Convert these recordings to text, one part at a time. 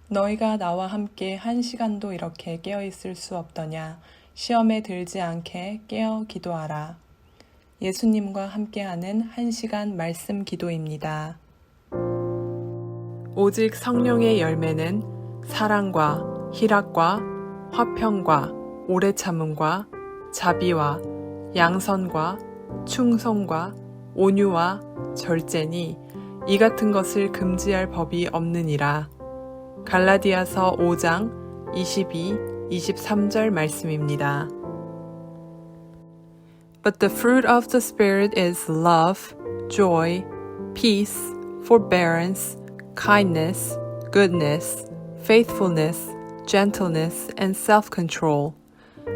너희가 나와 함께 1시간도 이렇게 깨어 있을 수 없더냐. 시험에 들지 않게 깨어 기도하라. 예수님과 함께하는 1시간 말씀 기도입니다. 오직 성령의 열매는 사랑과 희락과 화평과 오래 참음과 자비와 양선과 충성과 온유와 절제니 이 같은 것을 금지할 법이 없느니라. 갈라디아서 5장 22, 23절 말씀입니다. But the fruit of the Spirit is love, joy, peace, forbearance, kindness, goodness, faithfulness, gentleness, and self-control.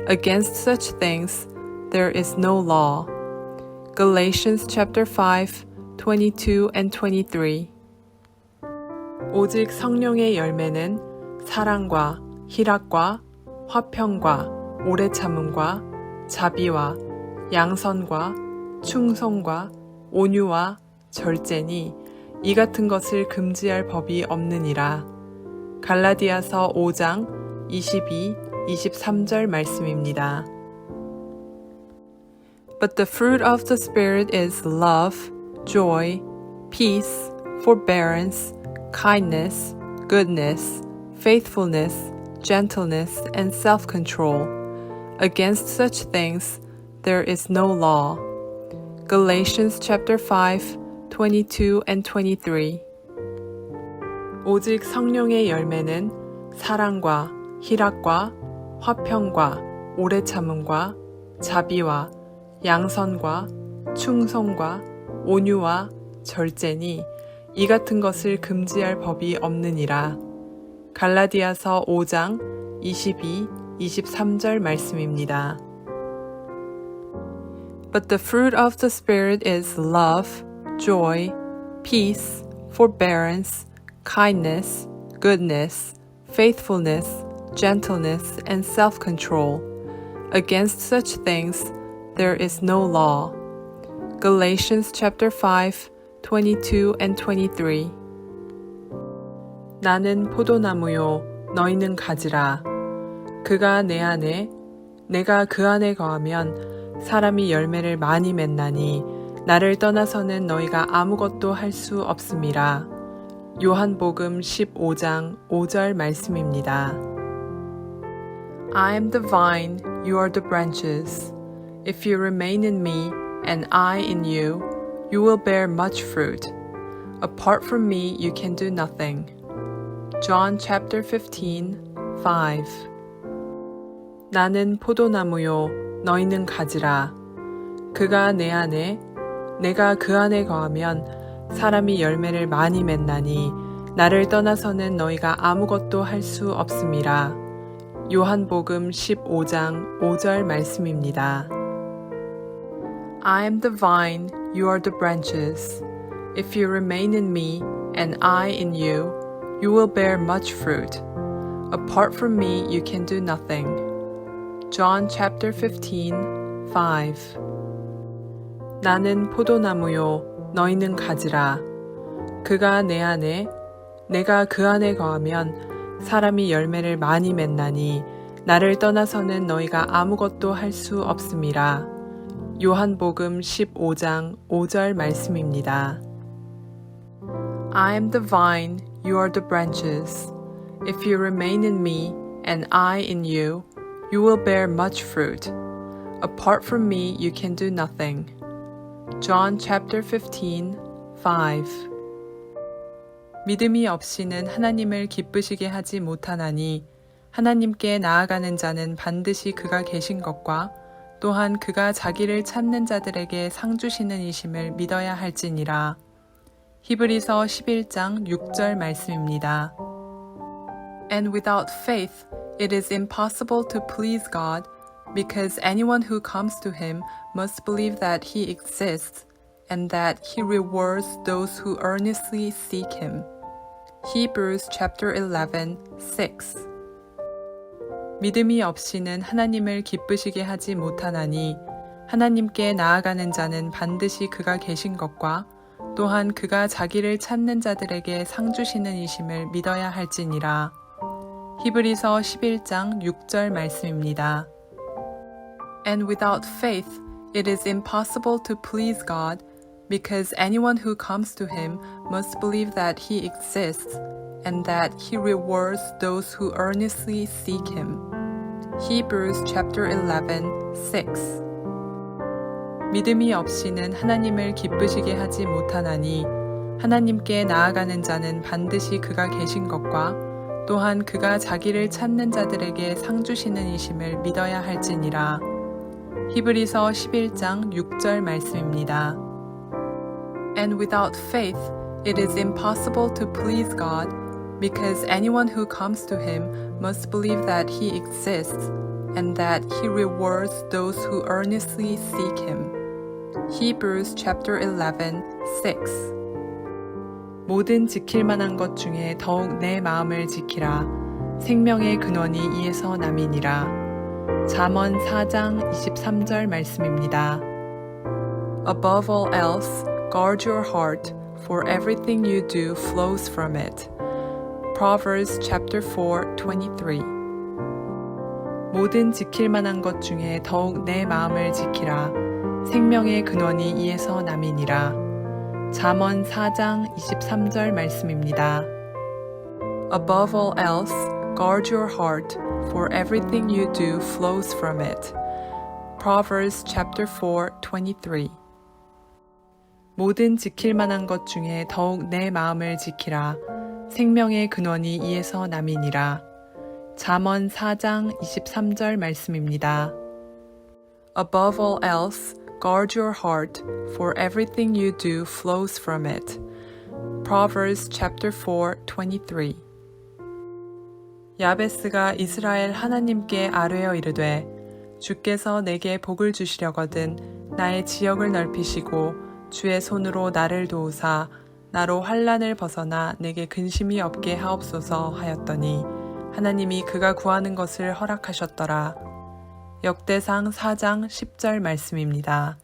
Against such things there is no law. Galatians chapter 5, 22 and 23. 오직 성령의 열매는 사랑과 희락과 화평과 오래 참음과 자비와 양선과 충성과 온유와 절제니 이 같은 것을 금지할 법이 없느니라. 갈라디아서 5장 22, 23절 말씀입니다. But the fruit of the Spirit is love, joy, peace, forbearance, kindness, goodness, faithfulness, gentleness, and self-control. Against such things there is no law. Galatians chapter 5, 22 and 23. 오직 성령의 열매는 사랑과 희락과 화평과 오래 참음과 자비와 양선과 충성과 온유와 절제니 이 같은 것을 금지할 법이 없느니라. 갈라디아서 5장 22, 23절 말씀입니다. But the fruit of the Spirit is love, joy, peace, forbearance, kindness, goodness, faithfulness, gentleness, and self-control. Against such things there is no law. Galatians chapter 5, 22 and 23. 나는 포도나무요, 너희는 가지라. 그가 내 안에, 내가 그 안에 거하면 사람이 열매를 많이 맺나니 나를 떠나서는 너희가 아무것도 할 수 없음이라. 요한복음 15장 5절 말씀입니다. I am the vine, you are the branches. If you remain in me, and I in you, you will bear much fruit. Apart from me, you can do nothing. John chapter 15, 5. 나는 포도나무요, 너희는 가지라. 그가 내 안에, 내가 그 안에 거하면 사람이 열매를 많이 맺나니 나를 떠나서는 너희가 아무것도 할 수 없음이라. 요한복음 15장 5절 말씀입니다. I am the vine, you are the branches. If you remain in me, and I in you, you will bear much fruit. Apart from me, you can do nothing. John chapter 15, 5. 나는 포도나무요, 너희는 가지라. 그가 내 안에, 내가 그 안에 거하면 사람이 열매를 많이 맺나니 나를 떠나서는 너희가 아무것도 할 수 없음이라. 요한복음 15장 5절 말씀입니다. I am the vine, you are the branches. If you remain in me, and I in you, you will bear much fruit. Apart from me, you can do nothing. John chapter 15, 5. 믿음이 없이는 하나님을 기쁘시게 하지 못하나니 하나님께 나아가는 자는 반드시 그가 계신 것과 또한 그가 자기를 찾는 자들에게 상 주시는 이심을 믿어야 할지니라. 히브리서 11장 6절 말씀입니다. And without faith it is impossible to please God, because anyone who comes to him must believe that he exists and that he rewards those who earnestly seek him. Hebrews chapter 11, 6. 믿음이 없이는 하나님을 기쁘시게 하지 못하나니 하나님께 나아가는 자는 반드시 그가 계신 것과 또한 그가 자기를 찾는 자들에게 상 주시는 이심을 믿어야 할지니라. 히브리서 11장 6절 말씀입니다. And without faith, it is impossible to please God, because anyone who comes to him must believe that he exists, and that he rewards those who earnestly seek him. Hebrews chapter 11, 6. 믿음이 없이는 하나님을 기쁘시게 하지 못하나니 하나님께 나아가는 자는 반드시 그가 계신 것과 또한 그가 자기를 찾는 자들에게 상 주시는 이심을 믿어야 할지니라. 히브리서 11장 6절 말씀입니다. And without faith, it is impossible to please God, because anyone who comes to him must believe that he exists, and that he rewards those who earnestly seek him. Hebrews chapter 11, 6. 모든 지킬 만한 것 중에 더욱 내 마음을 지키라. 생명의 근원이 이에서 남이니라. 잠언 4장 23절 말씀입니다. Above all else, guard your heart, for everything you do flows from it. Proverbs chapter 4, 23. 모든 지킬 만한 것 중에 더욱 내 마음을 지키라. 생명의 근원이 이에서 남이니라. 잠언 4장 23절 말씀입니다. Above all else, guard your heart, for everything you do flows from it. Proverbs chapter 4, 23. 모든 지킬 만한 것 중에 더욱 내 마음을 지키라. 생명의 근원이 이에서 남이니라. 잠언 4장 23절 말씀입니다. Above all else, guard your heart, for everything you do flows from it. Proverbs chapter 4, 23. 야베스가 이스라엘 하나님께 아뢰어 이르되 주께서 내게 복을 주시려거든 나의 지역을 넓히시고 주의 손으로 나를 도우사 나로 환난을 벗어나 내게 근심이 없게 하옵소서 하였더니 하나님이 그가 구하는 것을 허락하셨더라. 역대상 4장 10절 말씀입니다.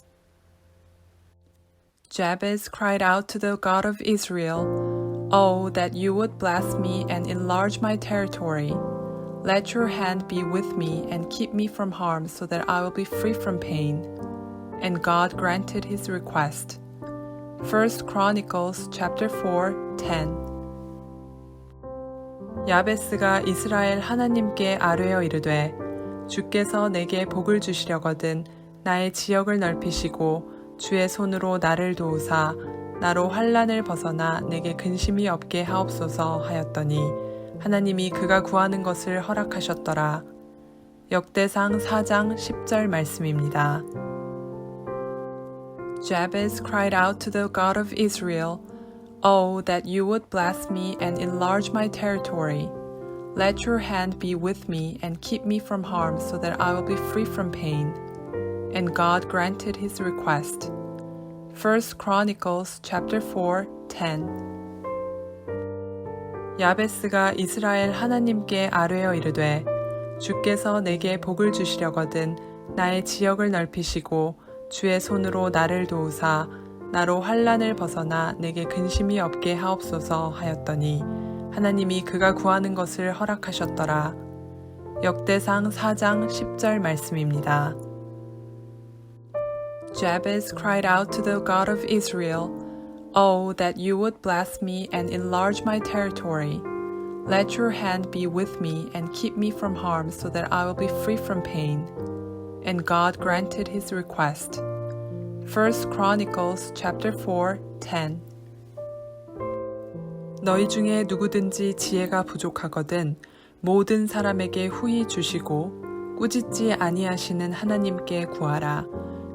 Jabez cried out to the God of Israel, Oh, that you would bless me and enlarge my territory. Let your hand be with me and keep me from harm so that I will be free from pain. And God granted his request. 1 Chronicles chapter 4, 10. 야베스가 이스라엘 하나님께 아뢰어 이르되 주께서 내게 복을 주시려거든 나의 지역을 넓히시고 주의 손으로 나를 도우사 나로 환난을 벗어나 내게 근심이 없게 하옵소서 하였더니 하나님이 그가 구하는 것을 허락하셨더라. 역대상 4장 10절 말씀입니다. Jabez cried out to the God of Israel, Oh, that you would bless me and enlarge my territory. Let your hand be with me and keep me from harm so that I will be free from pain. And God granted his request. 1 Chronicles chapter 4, 10. 야베스가 이스라엘 하나님께 아뢰어 이르되 주께서 내게 복을 주시려거든 나의 지역을 넓히시고 주의 손으로 나를 도우사 나로 환난을 벗어나 내게 근심이 없게 하옵소서 하였더니 하나님이 그가 구하는 것을 허락하셨더라. 역대상 4장 10절 말씀입니다. Jabez cried out to the God of Israel, Oh, that you would bless me and enlarge my territory. Let your hand be with me and keep me from harm so that I will be free from pain. And God granted his request. 1 Chronicles chapter 4, 10. 너희 중에 누구든지 지혜가 부족하거든 모든 사람에게 후히 주시고 꾸짖지 아니하시는 하나님께 구하라.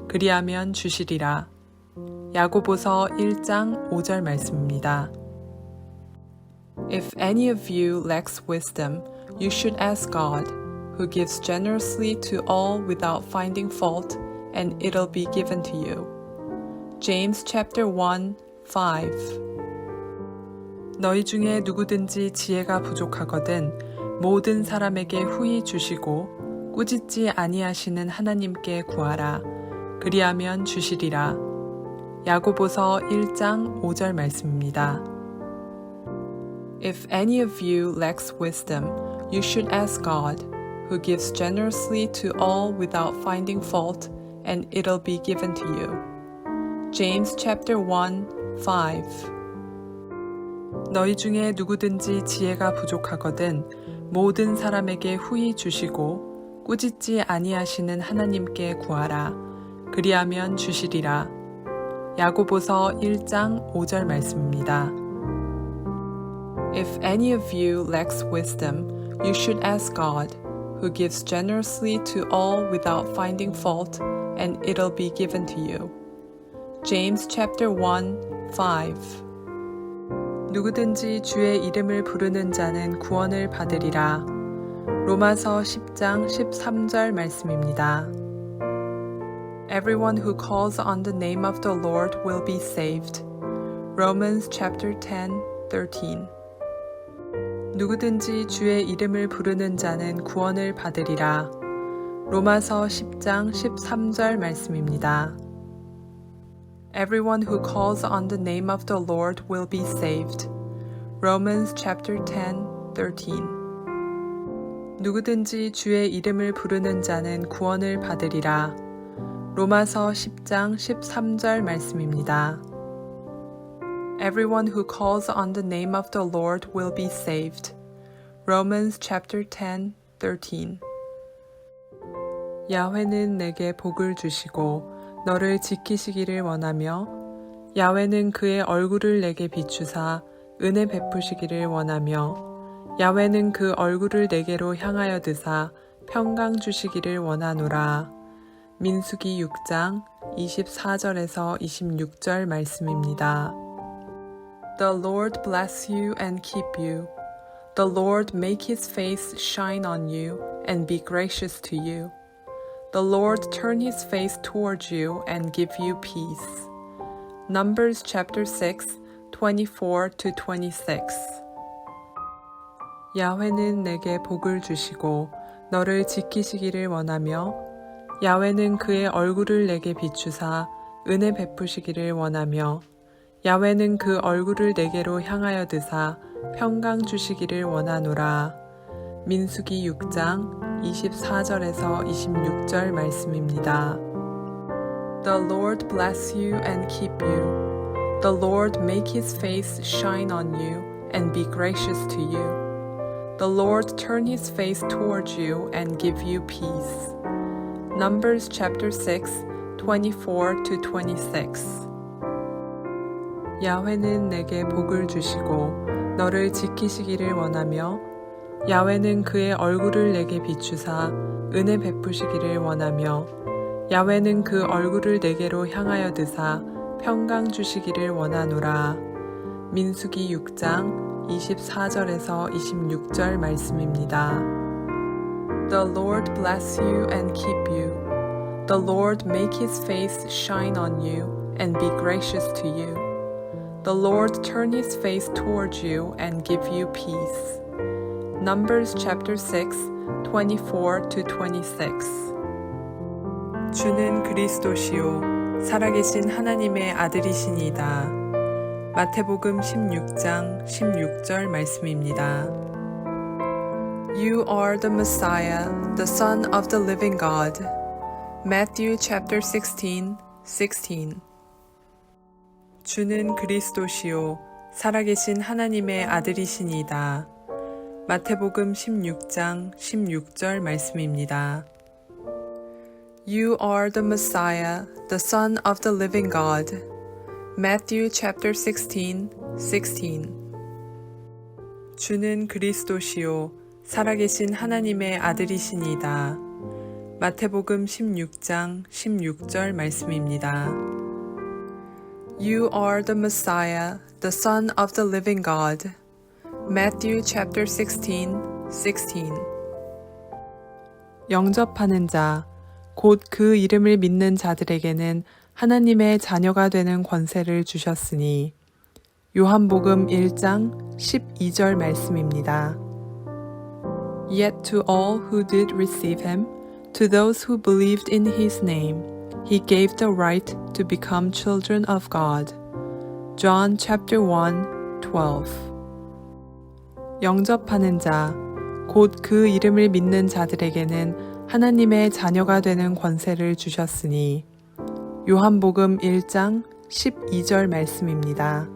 그리하면 주시리라. 야고보서 1장 5절 말씀입니다. If any of you lacks wisdom, you should ask God, who gives generously to all without finding fault, and it'll be given to you. James chapter 1, 5. 너희 중에 누구든지 지혜가 부족하거든 모든 사람에게 후히 주시고 꾸짖지 아니하시는 하나님께 구하라. 그리하면 주시리라. 야고보서 1장 5절 말씀입니다. If any of you lacks wisdom, you should ask God, who gives generously to all without finding fault, and it'll be given to you. James chapter 1, 5. 너희 중에 누구든지 지혜가 부족하거든 모든 사람에게 후히 주시고 꾸짖지 아니하시는 하나님께 구하라. 그리하면 주시리라. 야고보서 1장 5절 말씀입니다. If any of you lacks wisdom, you should ask God, who gives generously to all without finding fault, and it'll be given to you. James chapter 1, 5. 누구든지 주의 이름을 부르는 자는 구원을 받으리라. 로마서 10장 13절 말씀입니다. Everyone who calls on the name of the Lord will be saved. Romans chapter 10, 13. 누구든지 주의 이름을 부르는 자는 구원을 받으리라. 로마서 10장 13절 말씀입니다. Everyone who calls on the name of the Lord will be saved. Romans chapter 10, 13. 누구든지 주의 이름을 부르는 자는 구원을 받으리라. 로마서 10장 13절 말씀입니다. Everyone who calls on the name of the Lord will be saved. Romans chapter 10, 13. 야훼는 내게 복을 주시고 너를 지키시기를 원하며 야훼는 그의 얼굴을 내게 비추사 은혜 베푸시기를 원하며 야훼는 그 얼굴을 내게로 향하여 드사 평강 주시기를 원하노라. 민수기 6장 24절에서 26절 말씀입니다. The Lord bless you and keep you. The Lord make his face shine on you and be gracious to you. The Lord turn his face towards you and give you peace. Numbers chapter 6, 24-26. 야훼는 내게 복을 주시고 너를 지키시기를 원하며 야훼는 그의 얼굴을 내게 비추사 은혜 베푸시기를 원하며 야훼는 그 얼굴을 내게로 향하여 드사 평강 주시기를 원하노라. 민수기 6장 24절에서 26절 말씀입니다. The Lord bless you and keep you. The Lord make his face shine on you and be gracious to you. The Lord turn his face towards you and give you peace. Numbers chapter 6, 24-26. 야훼는 내게 복을 주시고 너를 지키시기를 원하며 야훼는 그의 얼굴을 내게 비추사 은혜 베푸시기를 원하며 야훼는 그 얼굴을 내게로 향하여 드사 평강 주시기를 원하노라. 민수기 6장 24절에서 26절 말씀입니다. The Lord bless you and keep you. The Lord make his face shine on you and be gracious to you. The Lord turn his face towards you and give you peace. Numbers chapter 6, 24-26. 주는 그리스도시요 살아계신 하나님의 아들이시니이다. 마태복음 16장 16절 말씀입니다. You are the Messiah, the Son of the living God. Matthew chapter 16, 16. 주는 그리스도시요 살아계신 하나님의 아들이시니이다. 마태복음 16장 16절 말씀입니다. You are the Messiah, the Son of the living God. Matthew chapter 16, 16. 주는 그리스도시요 살아계신 하나님의 아들이시니이다. 마태복음 16장 16절 말씀입니다. You are the Messiah, the Son of the living God. Matthew chapter 16, 16. 영접하는 자, 곧 그 이름을 믿는 자들에게는 하나님의 자녀가 되는 권세를 주셨으니 요한복음 1장 12절 말씀입니다. Yet to all who did receive him, to those who believed in his name, he gave the right to become children of God. John chapter 1, 12. 영접하는 자, 곧 그 이름을 믿는 자들에게는 하나님의 자녀가 되는 권세를 주셨으니 요한복음 1장 12절 말씀입니다.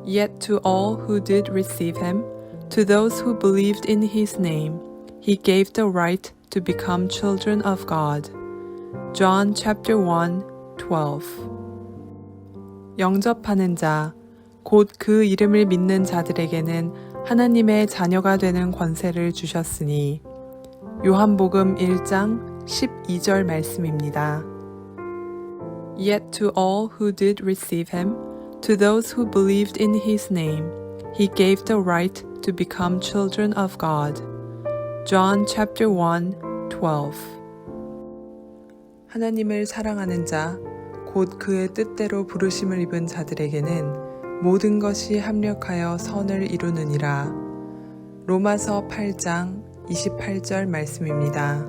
Yet to all who did receive him, to those who believed in his name, he gave the right to become children of God. John chapter 1, 12. 영접하는 자, 곧 그 이름을 믿는 자들에게는 하나님의 자녀가 되는 권세를 주셨으니 요한복음 1장 12절 말씀입니다. Yet to all who did receive him, to those who believed in his name, he gave the right to become children of God. John chapter 1, 12. 하나님을 사랑하는 자, 곧 그의 뜻대로 부르심을 입은 자들에게는 모든 것이 합력하여 선을 이루느니라. 로마서 8장 28절 말씀입니다.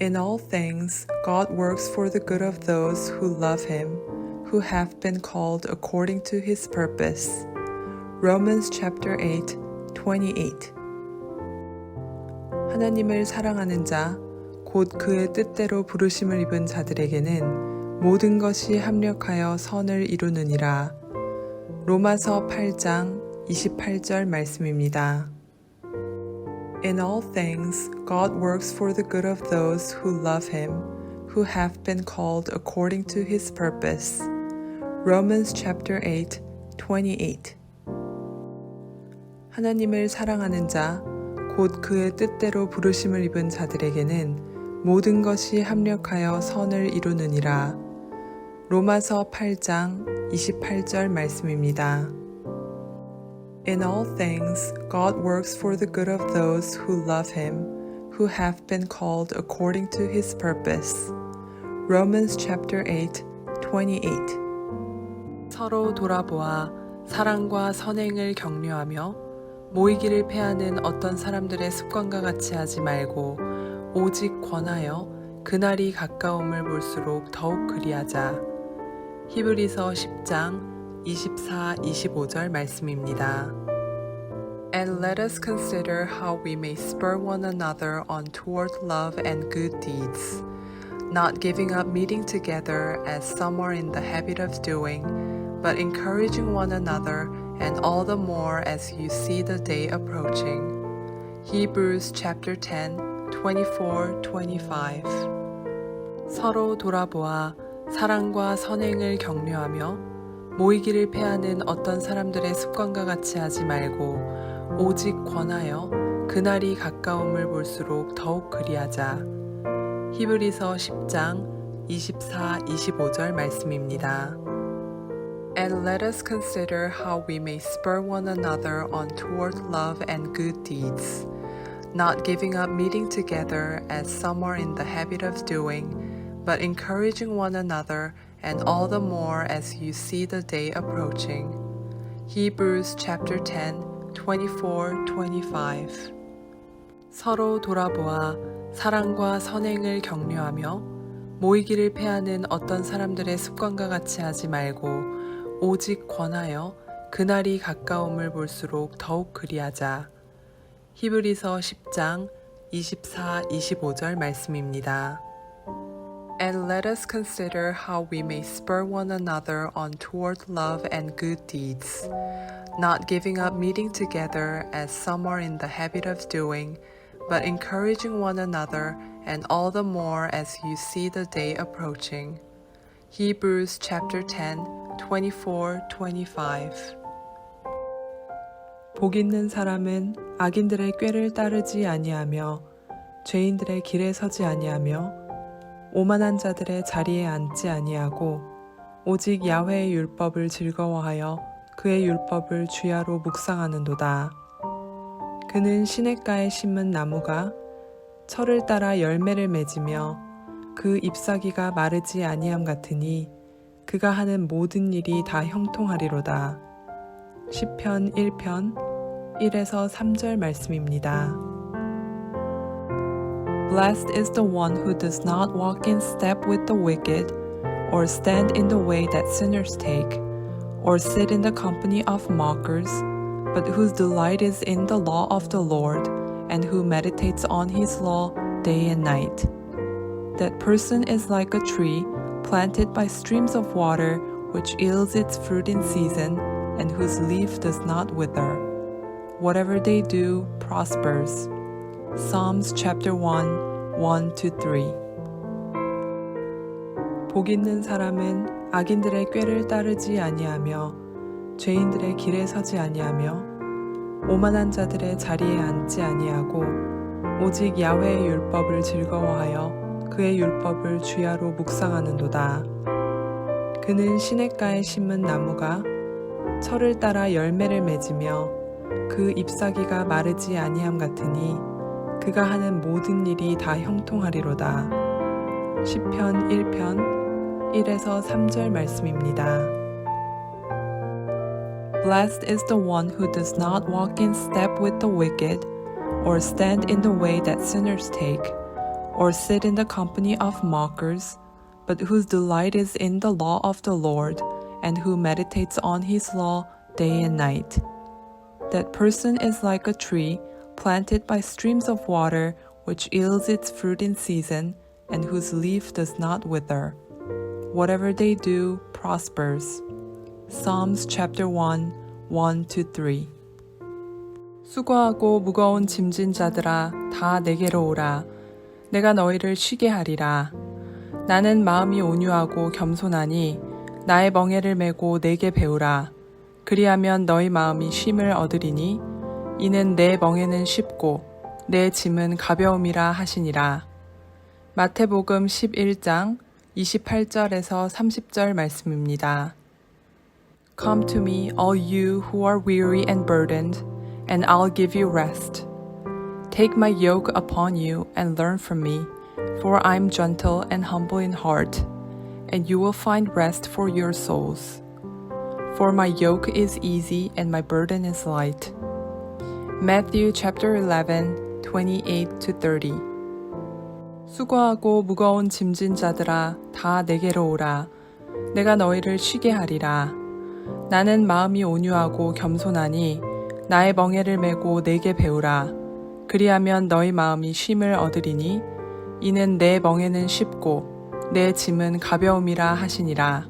In all things, God works for the good of those who love him, who have been called according to his purpose. Romans chapter 8, 28. 하나님을 사랑하는 자, 곧 그의 뜻대로 부르심을 입은 자들에게는 모든 것이 합력하여 선을 이루느니라. 로마서 8장 28절 말씀입니다. In all things, God works for the good of those who love him, who have been called according to his purpose. Romans chapter 8, 28. 하나님을 사랑하는 자, 곧 그의 뜻대로 부르심을 입은 자들에게는 모든 것이 합력하여 선을 이루느니라. 로마서 8장 28절 말씀입니다. In all things, God works for the good of those who love him, who have been called according to his purpose. Romans chapter 8, 28. 서로 돌아보아 사랑과 선행을 격려하며 모이기를 패하는 어떤 사람들의 습관과 같이 하지 말고 오직 권하여 그날이 가까움을 볼수록 더욱 그리하자. 히브리서 10장 24, 25절 말씀입니다. And let us consider how we may spur one another on toward love and good deeds, not giving up meeting together as some are in the habit of doing, but encouraging one another, and all the more as you see the day approaching. Hebrews chapter 10, 24, 25. 서로 돌아보아 사랑과 선행을 격려하며 모이기를 패하는 어떤 사람들의 습관과 같이 하지 말고 오직 권하여 그날이 가까움을 볼수록 더욱 그리하자. 히브리서 10장 24, 25절 말씀입니다. And let us consider how we may spur one another on toward love and good deeds, not giving up meeting together as some are in the habit of doing, but encouraging one another, and all the more as you see the day approaching. Hebrews chapter 10, 24, 25. 서로 돌아보아 사랑과 선행을 격려하며 모이기를 패하는 어떤 사람들의 습관과 같이 하지 말고 오직 권하여 그날이 가까움을 볼수록 더욱 그리하자. 히브리서 10장 24, 25절 말씀입니다. And let us consider how we may spur one another on toward love and good deeds, not giving up meeting together as some are in the habit of doing, but encouraging one another, and all the more as you see the day approaching. Hebrews chapter 10, 24, 25. 복 있는 사람은 악인들의 꾀를 따르지 아니하며 죄인들의 길에 서지 아니하며 오만한 자들의 자리에 앉지 아니하고 오직 야훼의 율법을 즐거워하여 그의 율법을 주야로 묵상하는도다. 그는 시냇가에 심은 나무가 철을 따라 열매를 맺으며 그 잎사귀가 마르지 아니함 같으니 그가 하는 모든 일이 다 형통하리로다. 시편 1편 1에서 3절 말씀입니다. Blessed is the one who does not walk in step with the wicked, or stand in the way that sinners take, or sit in the company of mockers, but whose delight is in the law of the Lord, and who meditates on his law day and night. That person is like a tree planted by streams of water, which yields its fruit in season, and whose leaf does not wither. Whatever they do prospers. Psalms chapter 1, 1-3. 복 있는 사람은 악인들의 꾀를 따르지 아니하며 죄인들의 길에 서지 아니하며 오만한 자들의 자리에 앉지 아니하고 오직 야훼의 율법을 즐거워하여 그의 율법을 주야로 묵상하는도다. 그는 시냇가에 심은 나무가 철을 따라 열매를 맺으며 그 잎사귀가 마르지 아니함 같으니 그가 하는 모든 일이 다 형통하리로다. 시편 1편 1에서 3절 말씀입니다. Blessed is the one who does not walk in step with the wicked, or stand in the way that sinners take, or sit in the company of mockers, but whose delight is in the law of the Lord, and who meditates on his law day and night. That person is like a tree planted by streams of water, which yields its fruit in season, and whose leaf does not wither. Whatever they do prospers. Psalms chapter 1, 1-3. 수고하고 무거운 짐진 자들아 다 내게로 오라. 내가 너희를 쉬게 하리라. 나는 마음이 온유하고 겸손하니 나의 멍에를 메고 내게 배우라. 그리하면 너희 마음이 쉼을 얻으리니 이는 내 멍에는 쉽고 내 짐은 가벼움이라 하시니라. 마태복음 11장 28절에서 30절 말씀입니다. Come to me, all you who are weary and burdened, and I'll give you rest. Take my yoke upon you and learn from me, for I'm gentle and humble in heart, and you will find rest for your souls. For my yoke is easy and my burden is light. Matthew chapter 11, 28-30. 수고하고 무거운 짐진 자들아 다 내게로 오라. 내가 너희를 쉬게 하리라. 나는 마음이 온유하고 겸손하니 나의 멍에를 메고 내게 배우라. 그리하면 너희 마음이 쉼을 얻으리니 이는 내 멍에는 쉽고 내 짐은 가벼움이라 하시니라.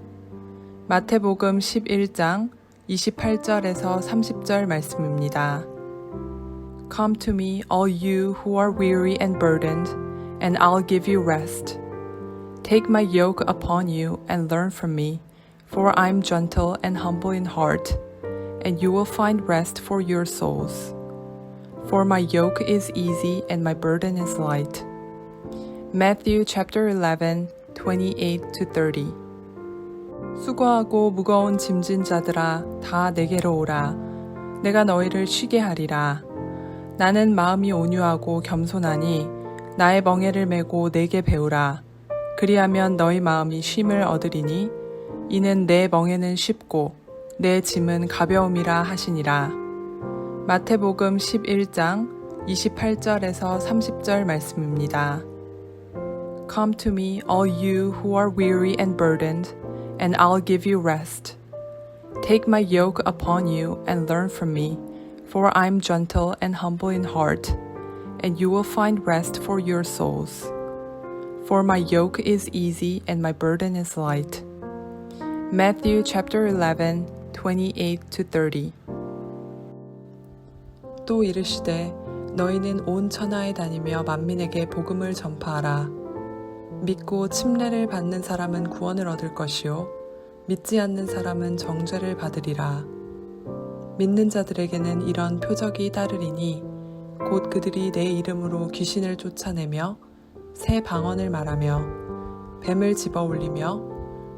마태복음 11장 28절에서 30절 말씀입니다. Come to me, all you who are weary and burdened, and I'll give you rest. Take my yoke upon you and learn from me, for I'm gentle and humble in heart, and you will find rest for your souls. For my yoke is easy and my burden is light. Matthew chapter 11, 28-30. 수고하고 무거운 짐진 자들아 다 내게로 오라. 내가 너희를 쉬게 하리라. 나는 마음이 온유하고 겸손하니 나의 멍에를 메고 내게 배우라. 그리하면 너희 마음이 쉼을 얻으리니 이는 내 멍에는 쉽고 내 짐은 가벼움이라 하시니라. 마태복음 11장 28절에서 30절 말씀입니다. Come to me, all you who are weary and burdened, and I'll give you rest. Take my yoke upon you and learn from me, for I'm gentle and humble in heart, and you will find rest for your souls. For my yoke is easy and my burden is light. Matthew chapter 11, 28-30. 또 이르시되 너희는 온 천하에 다니며 만민에게 복음을 전파하라. 믿고 침례를 받는 사람은 구원을 얻을 것이요 믿지 않는 사람은 정죄를 받으리라. 믿는 자들에게는 이런 표적이 따르리니 곧 그들이 내 이름으로 귀신을 쫓아내며 새 방언을 말하며 뱀을 집어올리며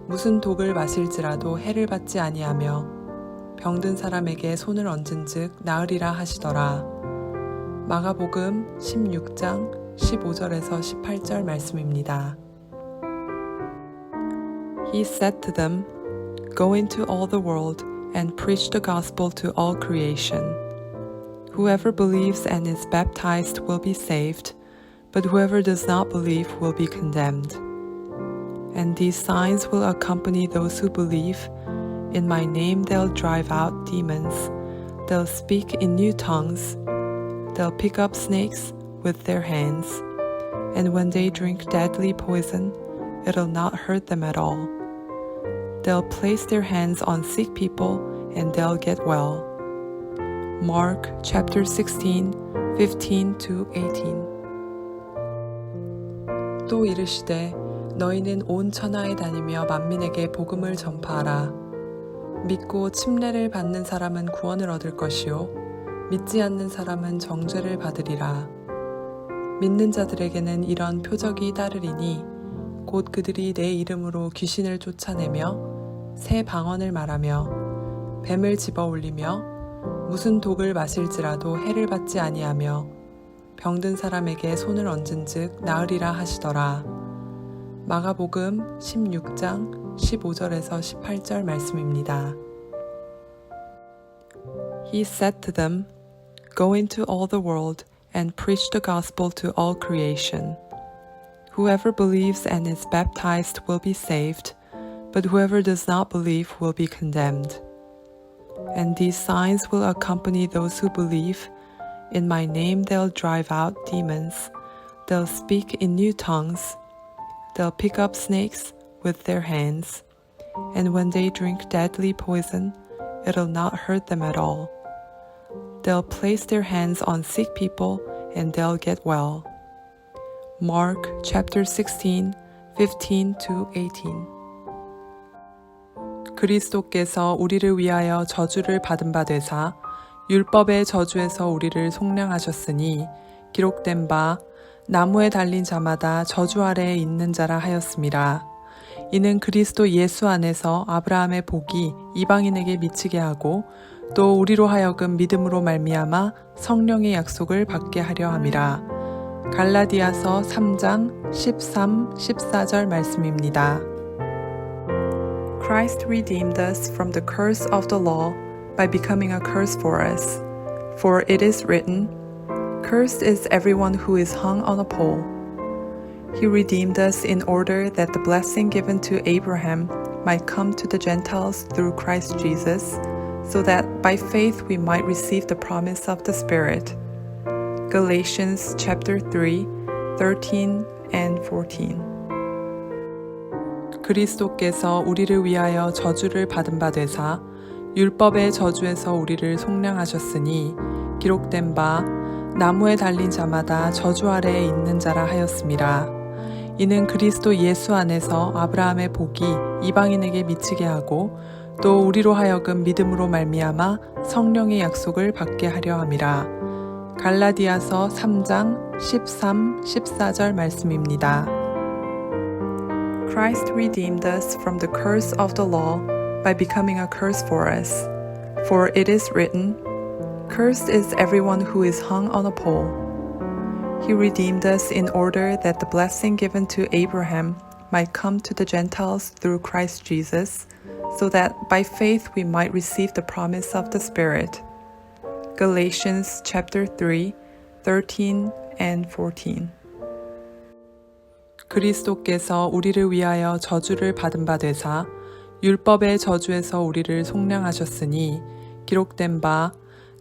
무슨 독을 마실지라도 해를 받지 아니하며 병든 사람에게 손을 얹은즉 나으리라 하시더라. 마가복음 16장 15절에서 18절 말씀입니다. He said to them, Go into all the world and preach the gospel to all creation. Whoever believes and is baptized will be saved, but whoever does not believe will be condemned. And these signs will accompany those who believe. In my name they'll drive out demons. They'll speak in new tongues. They'll pick up snakes with their hands. And when they drink deadly poison, it'll not hurt them at all. They'll place their hands on sick people and they'll get well. Mark chapter 16, 15-18. 또 이르시되 너희는 온 천하에 다니며 만민에게 복음을 전파하라. 믿고 침례를 받는 사람은 구원을 얻을 것이요 믿지 않는 사람은 정죄를 받으리라. 믿는 자들에게는 이런 표적이 따르리니 곧 그들이 내 이름으로 귀신을 쫓아내며 새 방언을 말하며 뱀을 집어올리며 무슨 독을 마실지라도 해를 받지 아니하며 병든 사람에게 손을 얹은즉 나으리라 하시더라. 마가복음 16장 15절에서 18절 말씀입니다. He said to them, Go into all the world and preach the gospel to all creation. Whoever believes and is baptized will be saved, but whoever does not believe will be condemned. And these signs will accompany those who believe. In my name they'll drive out demons. They'll speak in new tongues. They'll pick up snakes with their hands. And when they drink deadly poison, it'll not hurt them at all. They'll place their hands on sick people and they'll get well. Mark chapter 16, 15-18. 그리스도께서 우리를 위하여 저주를 받은 바 되사 율법의 저주에서 우리를 속량하셨으니 기록된 바 나무에 달린 자마다 저주 아래에 있는 자라 하였음이라. 이는 그리스도 예수 안에서 아브라함의 복이 이방인에게 미치게 하고 또 우리로 하여금 믿음으로 말미암아 성령의 약속을 받게 하려 함이라. 갈라디아서 3장 13, 14절 말씀입니다. Christ redeemed us from the curse of the law by becoming a curse for us. For it is written, Cursed is everyone who is hung on a pole. He redeemed us in order that the blessing given to Abraham might come to the Gentiles through Christ Jesus, so that by faith we might receive the promise of the Spirit. Galatians chapter 3, 13 and 14. 그리스도께서 우리를 위하여 저주를 받은 바 되사 율법의 저주에서 우리를 속량하셨으니 기록된 바 나무에 달린 자마다 저주 아래에 있는 자라 하였음이라. 이는 그리스도 예수 안에서 아브라함의 복이 이방인에게 미치게 하고 또 우리로 하여금 믿음으로 말미암아 성령의 약속을 받게 하려 함이라. 갈라디아서 3장 13, 14절 말씀입니다. Christ redeemed us from the curse of the law by becoming a curse for us. For it is written, Cursed is everyone who is hung on a pole. He redeemed us in order that the blessing given to Abraham might come to the Gentiles through Christ Jesus, so that by faith we might receive the promise of the Spirit. Galatians chapter 3, 13 and 14. 그리스도께서 우리를 위하여 저주를 받은 바 되사 율법의 저주에서 우리를 속량하셨으니 기록된 바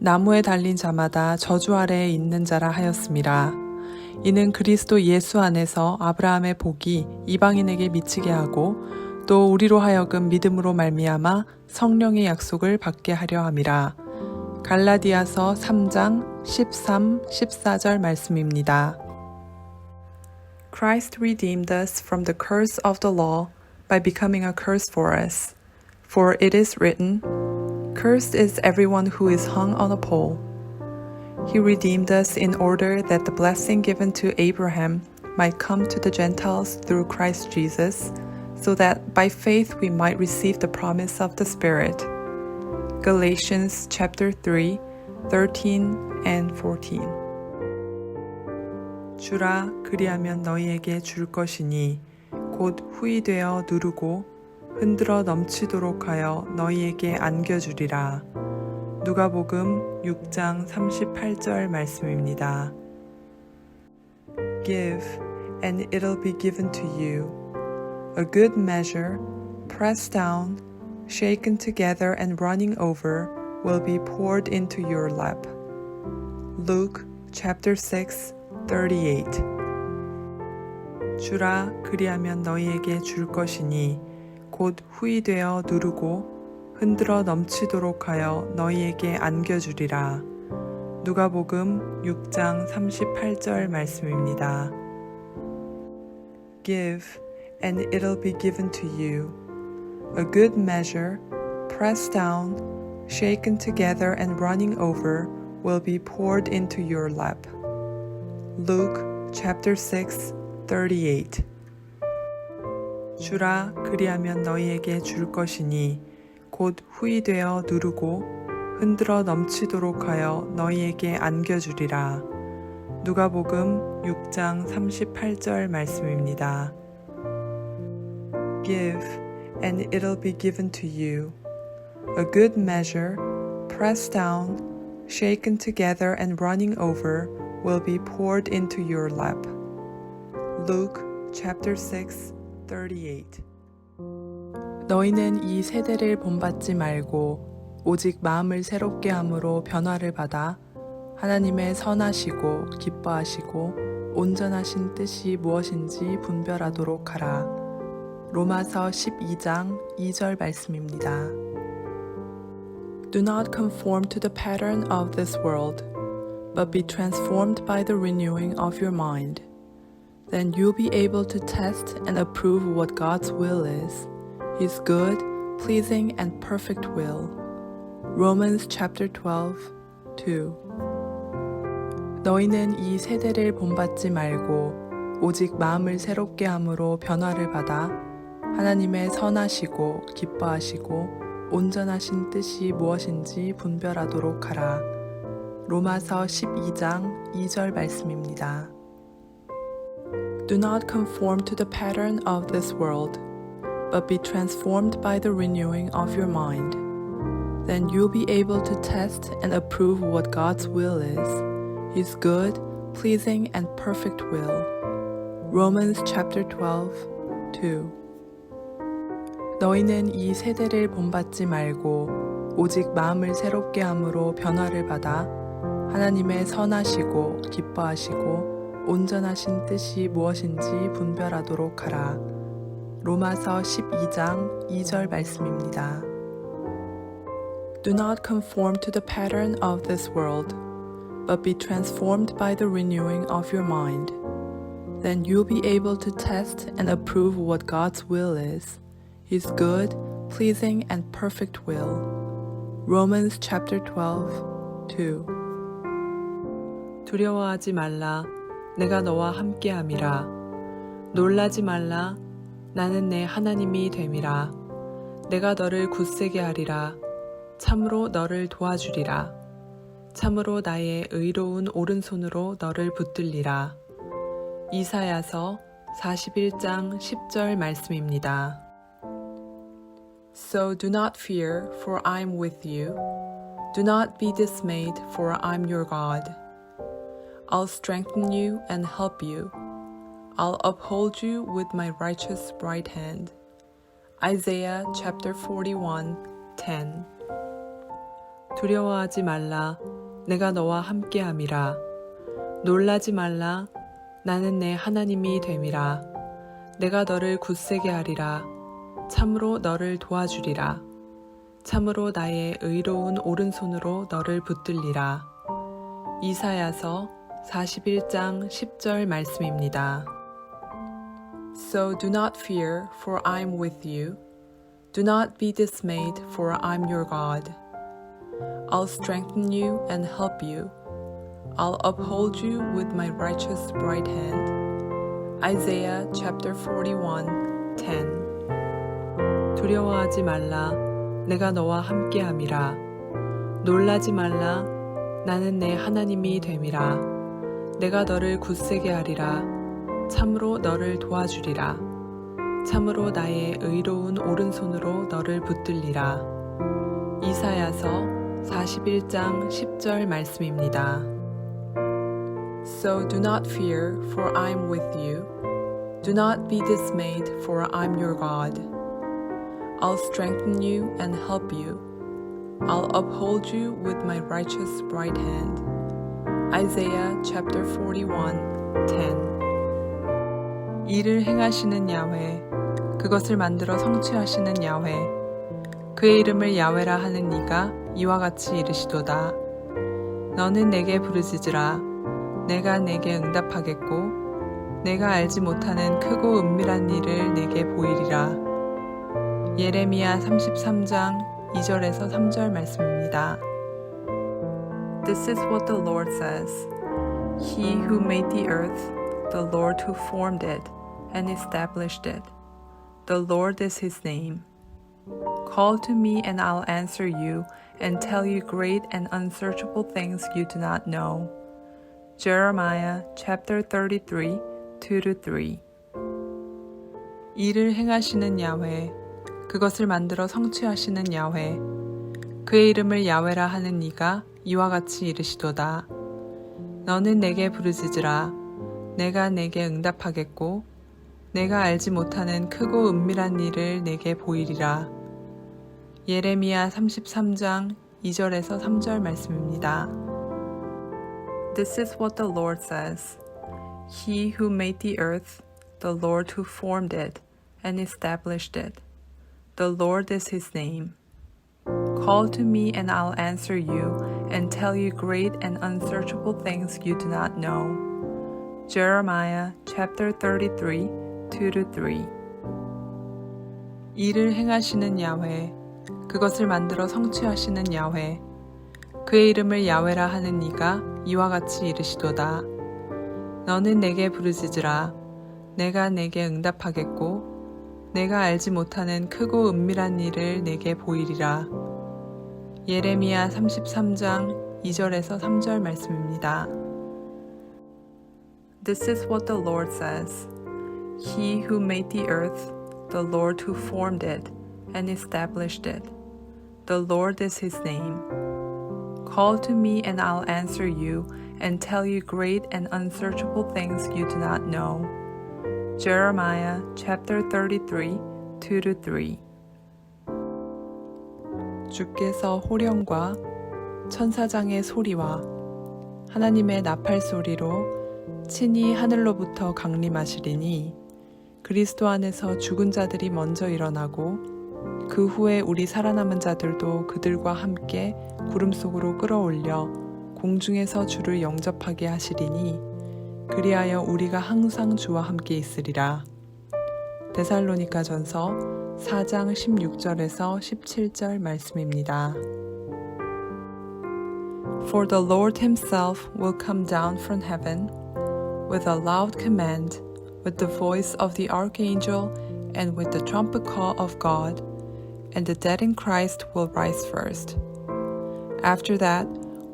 나무에 달린 자마다 저주 아래에 있는 자라 하였음이라. 이는 그리스도 예수 안에서 아브라함의 복이 이방인에게 미치게 하고 또 우리로 하여금 믿음으로 말미암아 성령의 약속을 받게 하려 함이라. 갈라디아서 3장 13, 14절 말씀입니다. Christ redeemed us from the curse of the law by becoming a curse for us. For it is written, Cursed is everyone who is hung on a pole. He redeemed us in order that the blessing given to Abraham might come to the Gentiles through Christ Jesus, so that by faith we might receive the promise of the Spirit. Galatians chapter 3, 13 and 14. 주라 그리하면 너희에게 줄 것이니 곧 후이되어 누르고 흔들어 넘치도록 하여 너희에게 안겨주리라. 누가복음 6장 38절 말씀입니다. Give, and it'll be given to you. A good measure, pressed down, shaken together and running over, will be poured into your lap. Luke chapter 6, 38. 주라 그리하면 너희에게 줄 것이니 곧 후이되어 누르고 흔들어 넘치도록 하여 너희에게 안겨주리라. 누가복음 6장 38절 말씀입니다. Give, and it'll be given to you. A good measure, pressed down, shaken together and running over, will be poured into your lap. Luke chapter 6, 38. 주라 그리하면 너희에게 줄 것이니 곧 후이되어 누르고 흔들어 넘치도록 하여 너희에게 안겨주리라. 누가복음 6장 38절 말씀입니다. Give, and it'll be given to you. A good measure, pressed down, shaken together and running over, will be poured into your lap. Luke chapter 6, 38. 너희는 이 세대를 본받지 말고 오직 마음을 새롭게 함으로 변화를 받아 하나님의 선하시고 기뻐하시고 온전하신 뜻이 무엇인지 분별하도록 하라. 로마서 12장 2절 말씀입니다. Do not conform to the pattern of this world, but be transformed by the renewing of your mind. Then you'll be able to test and approve what God's will is, His good, pleasing, and perfect will. Romans chapter 12, 2. 너희는 이 세대를 본받지 말고 오직 마음을 새롭게 함으로 변화를 받아 하나님의 선하시고 기뻐하시고 온전하신 뜻이 무엇인지 분별하도록 하라. 로마서 12장 2절 말씀입니다. Do not conform to the pattern of this world, but be transformed by the renewing of your mind. Then you'll be able to test and approve what God's will is, His good, pleasing, and perfect will. Romans chapter 12, 2. 너희는 이 세대를 본받지 말고 오직 마음을 새롭게 함으로 변화를 받아 하나님의 선하시고 기뻐하시고 온전하신 뜻이 무엇인지 분별하도록 하라. 로마서 12장 2절 말씀입니다. Do not conform to the pattern of this world, but be transformed by the renewing of your mind. Then you'll be able to test and approve what God's will is, His good, pleasing, and perfect will. Romans chapter 12, 2. 두려워하지 말라. 내가 너와 함께함이라. 놀라지 말라. 나는 내 하나님이 됨이라. 내가 너를 굳세게 하리라. 참으로 너를 도와주리라. 참으로 나의 의로운 오른손으로 너를 붙들리라. 이사야서 41장 10절 말씀입니다. So do not fear, for I am with you. Do not be dismayed, for I am your God. I'll strengthen you and help you. I'll uphold you with my righteous right hand. Isaiah chapter 41, 10. 두려워하지 말라. 내가 너와 함께함이라. 놀라지 말라. 나는 내 하나님이 됨이라. 내가 너를 굳세게 하리라. 참으로 너를 도와주리라. 참으로 나의 의로운 오른손으로 너를 붙들리라. 이사야서 41장 10절 말씀입니다. So do not fear, for I am with you. Do not be dismayed, for I am your God. I'll strengthen you and help you. I'll uphold you with my righteous right hand. Isaiah chapter 41, 10. 두려워하지 말라. 내가 너와 함께함이라. 놀라지 말라. 나는 내 하나님이 됨이라. 내가 너를 굳세게 하리라. 참으로 너를 도와주리라. 참으로 나의 의로운 오른손으로 너를 붙들리라. 이사야서 41장 10절 말씀입니다. So do not fear, for I am with you. Do not be dismayed, for I am your God. I'll strengthen you and help you. I'll uphold you with my righteous right hand. Isaiah chapter 41:10. 일을 행하시는 야훼, 그것을 만들어 성취하시는 야훼, 그의 이름을 야훼라 하는 이가 이와 같이 이르시도다. 너는 내게 부르짖으라. 내가 내게 응답하겠고 내가 알지 못하는 크고 은밀한 일을 내게 보이리라. 예레미야 33장 2절에서 3절 말씀입니다. This is what the Lord says. He who made the earth, the Lord who formed it and established it. The Lord is his name. Call to me and I'll answer you and tell you great and unsearchable things you do not know. Jeremiah chapter 33, 2-3. 일을 행하시는 야훼, 그것을 만들어 성취하시는 야훼, 그의 이름을 야훼라 하는 이가 이와 같이 이르시도다. 너는 내게 부르짖으라. 내가 내게 응답하겠고 내가 알지 못하는 크고 은밀한 일을 내게 보이리라. 예레미야 33장 2절에서 3절 말씀입니다. This is what the Lord says. He who made the earth, the Lord who formed it and established it. The Lord is his name. Call to me and I'll answer you and tell you great and unsearchable things you do not know. Jeremiah chapter 33, 2-3. 일을 행하시는 야훼, 그것을 만들어 성취하시는 야훼, 그의 이름을 야훼라 하는 이가 이와 같이 이르시도다. 너는 내게 부르짖으라. 내가 내게 응답하겠고 내가 알지 못하는 크고 은밀한 일을 내게 보이리라. 예레미야 33장 2절에서 3절 말씀입니다. This is what the Lord says. He who made the earth, the Lord who formed it and established it. The Lord is his name. Call to me and I'll answer you and tell you great and unsearchable things you do not know. Jeremiah chapter 33, 2-3. 주께서 호령과 천사장의 소리와 하나님의 나팔 소리로 친히 하늘로부터 강림하시리니 그리스도 안에서 죽은 자들이 먼저 일어나고 그 후에 우리 살아남은 자들도 그들과 함께 구름 속으로 끌어올려 공중에서 주를 영접하게 하시리니 그리하여 우리가 항상 주와 함께 있으리라. 데살로니가전서 4장 16절에서 17절 말씀입니다. For the Lord himself will come down from heaven with a loud command, with the voice of the archangel and with the trumpet call of God, and the dead in Christ will rise first. After that,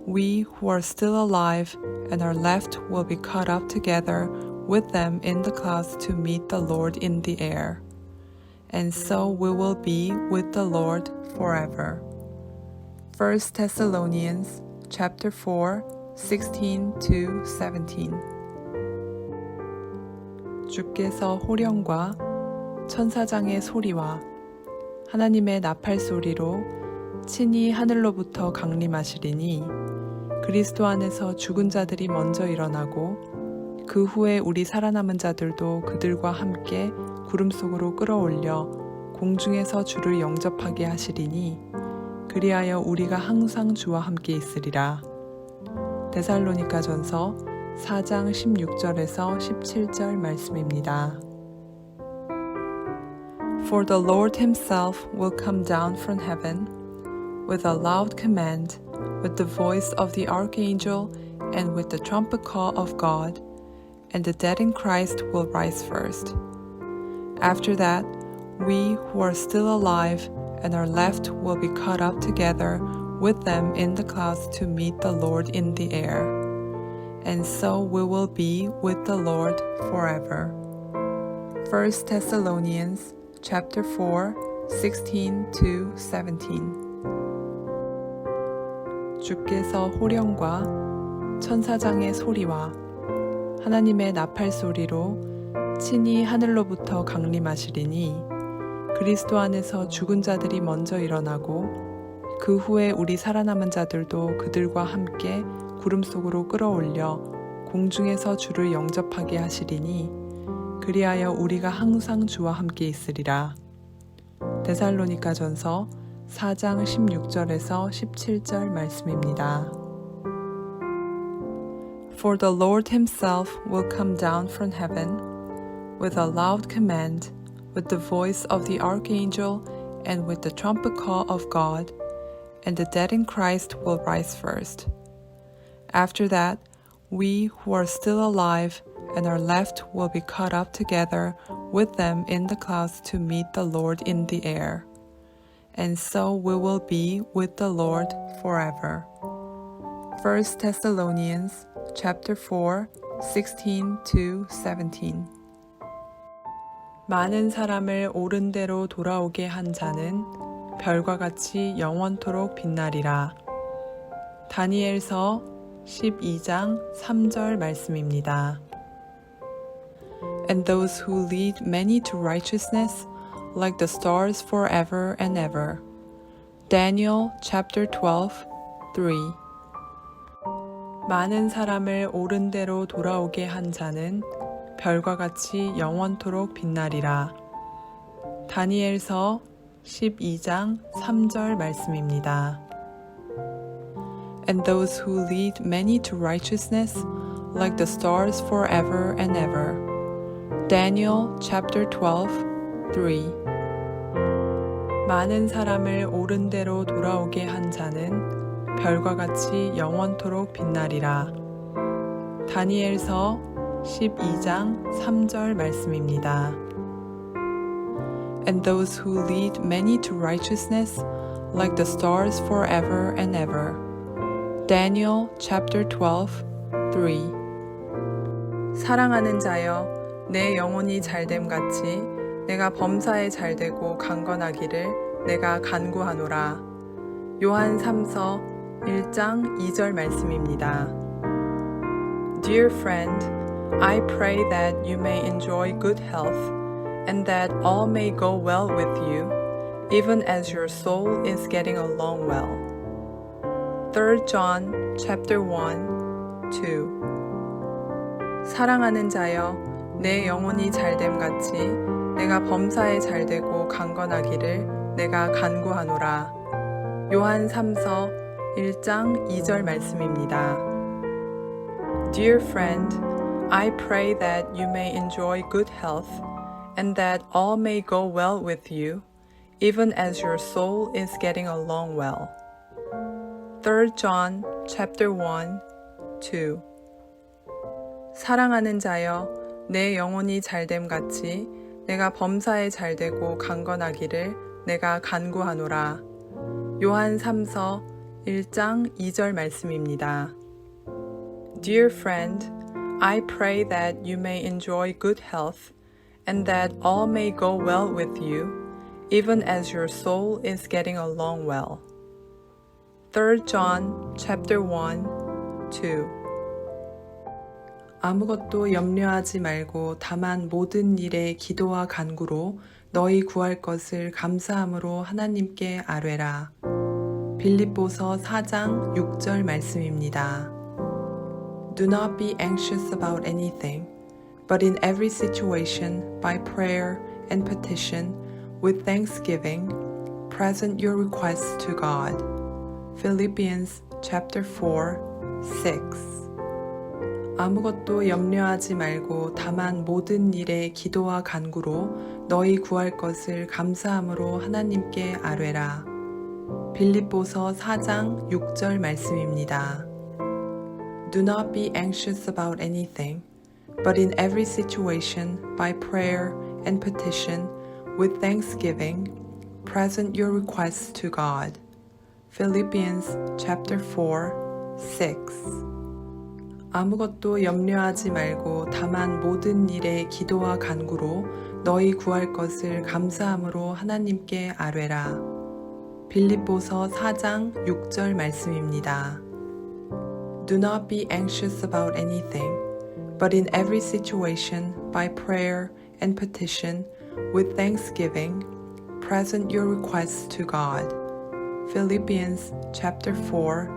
we who are still alive and are left will be caught up together with them in the clouds to meet the Lord in the air. And so we will be with the Lord forever. 1 Thessalonians chapter 4, 16-17. 주께서 호령과 천사장의 소리와 하나님의 나팔 소리로 친히 하늘로부터 강림하시리니 그리스도 안에서 죽은 자들이 먼저 일어나고 그 후에 우리 살아남은 자들도 그들과 함께 구름 속으로 끌어올려 공중에서 주를 영접하게 하시리니 그리하여 우리가 항상 주와 함께 있으리라. 데살로니가전서 4장 16절에서 17절 말씀입니다. For the Lord himself will come down from heaven with a loud command, with the voice of the archangel and with the trumpet call of God, and the dead in Christ will rise first. After that, we who are still alive and are left will be caught up together with them in the clouds to meet the Lord in the air. And so we will be with the Lord forever. 1 Thessalonians chapter 4, 16-17. 주께서 호령과 천사장의 소리와 하나님의 나팔 소리로 친히 하늘로부터 강림하시리니 그리스도 안에서 죽은 자들이 먼저 일어나고 그 후에 우리 살아남은 자들도 그들과 함께 구름 속으로 끌어올려 공중에서 주를 영접하게 하시리니 그리하여 우리가 항상 주와 함께 있으리라. 데살로니가전서 4장 16절에서 17절 말씀입니다. For the Lord himself will come down from heaven with a loud command, with the voice of the archangel, and with the trumpet call of God, and the dead in Christ will rise first. After that, we who are still alive and are left will be caught up together with them in the clouds to meet the Lord in the air. And so we will be with the Lord forever. 1 Thessalonians chapter 4, 16-17. 많은 사람을 옳은 대로 돌아오게 한 자는 별과 같이 영원토록 빛나리라. 다니엘서 12장 3절 말씀입니다. And those who lead many to righteousness like the stars forever and ever. Daniel chapter 12, 3. 많은 사람을 옳은 대로 돌아오게 한 자는 별과 같이 영원토록 빛나리라. 다니엘서 12장 3절 말씀입니다. And those who lead many to righteousness like the stars forever and ever. Daniel chapter 12, 3. 많은 사람을 옳은 대로 돌아오게 한 자는 별과 같이 영원토록 빛나리라. 다니엘서 12장 3절 말씀입니다. And those who lead many to righteousness like the stars forever and ever. Daniel chapter 12, 3. 사랑하는 자여, 내 영혼이 잘됨 같이 내가 범사에 잘되고 강건하기를 내가 간구하노라. 요한 3서 1장 2절 말씀입니다. Dear friend, I pray that you may enjoy good health and that all may go well with you, even as your soul is getting along well. 3 John chapter 1, 2. 사랑하는 자여, 내 영혼이 잘됨 같이 내가 범사에 잘되고 강건하기를 내가 간구하노라. 요한 3서 1장 2절 말씀입니다. Dear friend, I pray that you may enjoy good health and that all may go well with you, even as your soul is getting along well. 3 John chapter 1, 2. 사랑하는 자여, 내 영혼이 잘됨 같이 내가 범사에 잘되고 강건하기를 내가 간구하노라. 요한 3서 1장 2절 말씀입니다. Dear friend, I pray that you may enjoy good health and that all may go well with you, even as your soul is getting along well. 3 John chapter 1, 2. 아무것도 염려하지 말고 다만 모든 일에 기도와 간구로 너희 구할 것을 감사함으로 하나님께 아뢰라. 빌립보서 4장 6절 말씀입니다. Do not be anxious about anything, but in every situation, by prayer and petition, with thanksgiving, present your requests to God. Philippians chapter 4, 6. 아무것도 염려하지 말고 다만 모든 일에 기도와 간구로 너희 구할 것을 감사함으로 하나님께 아뢰라. 빌립보서 4장 6절 말씀입니다. Do not be anxious about anything, but in every situation, by prayer and petition, with thanksgiving, present your requests to God. Philippians chapter 4, 6. 아무것도 염려하지 말고 다만 모든 일에 기도와 간구로 너희 구할 것을 감사함으로 하나님께 아뢰라. 빌립보서 4장 6절 말씀입니다. Do not be anxious about anything, but in every situation, by prayer and petition, with thanksgiving, present your requests to God. Philippians chapter 4,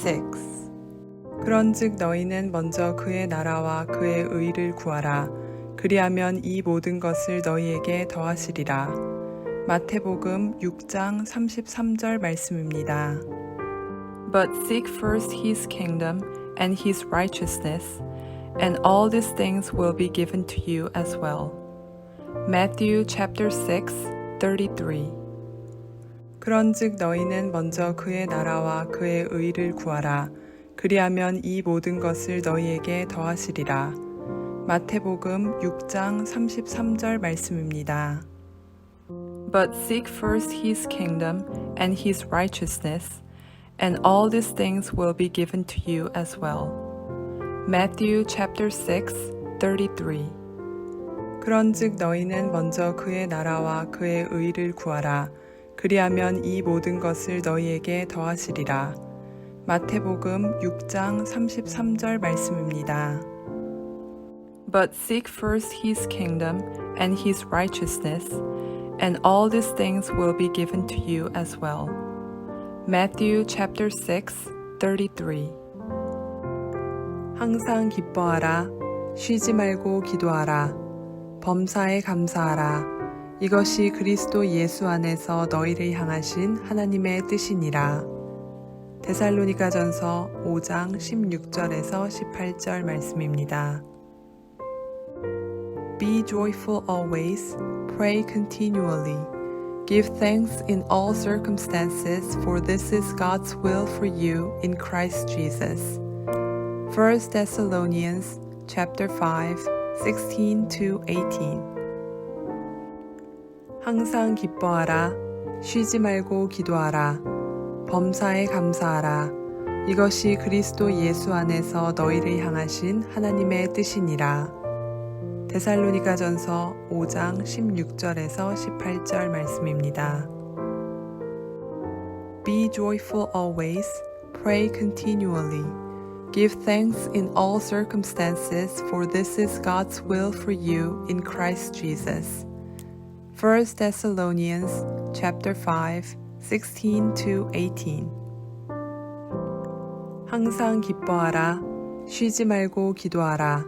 6. 그런즉 너희는 먼저 그의 나라와 그의 의를 구하라. 그리하면 이 모든 것을 너희에게 더하시리라. 마태복음 6장 33절 말씀입니다. But seek first his kingdom and his righteousness, and all these things will be given to you as well. Matthew chapter 6, 33. 그런즉 너희는 먼저 그의 나라와 그의 의를 구하라. 그리하면 이 모든 것을 너희에게 더하시리라. 마태복음 6장 33절 말씀입니다. But seek first his kingdom and his righteousness, and all these things will be given to you as well. Matthew chapter 6, 33. 그런즉 너희는 먼저 그의 나라와 그의 의를 구하라. 그리하면 이 모든 것을 너희에게 더하시리라. 마태복음 6장 33절 말씀입니다. But seek first his kingdom and his righteousness, and all these things will be given to you as well. Matthew chapter 6, 33. 항상 기뻐하라. 쉬지 말고 기도하라. 범사에 감사하라. 이것이 그리스도 예수 안에서 너희를 향하신 하나님의 뜻이니라. 데살로니가전서 5장 16절에서 18절 말씀입니다. Be joyful always, pray continually. Give thanks in all circumstances, for this is God's will for you in Christ Jesus. 1 Thessalonians chapter 5, 16-18. 항상 기뻐하라. 쉬지 말고 기도하라. 범사에 감사하라. 이것이 그리스도 예수 안에서 너희를 향하신 하나님의 뜻이니라. 데살로니가전서 5장 16절에서 18절 말씀입니다. Be joyful always, pray continually. Give thanks in all circumstances, for this is God's will for you in Christ Jesus. 1 Thessalonians chapter 5, 16-18. 항상 기뻐하라. 쉬지 말고 기도하라.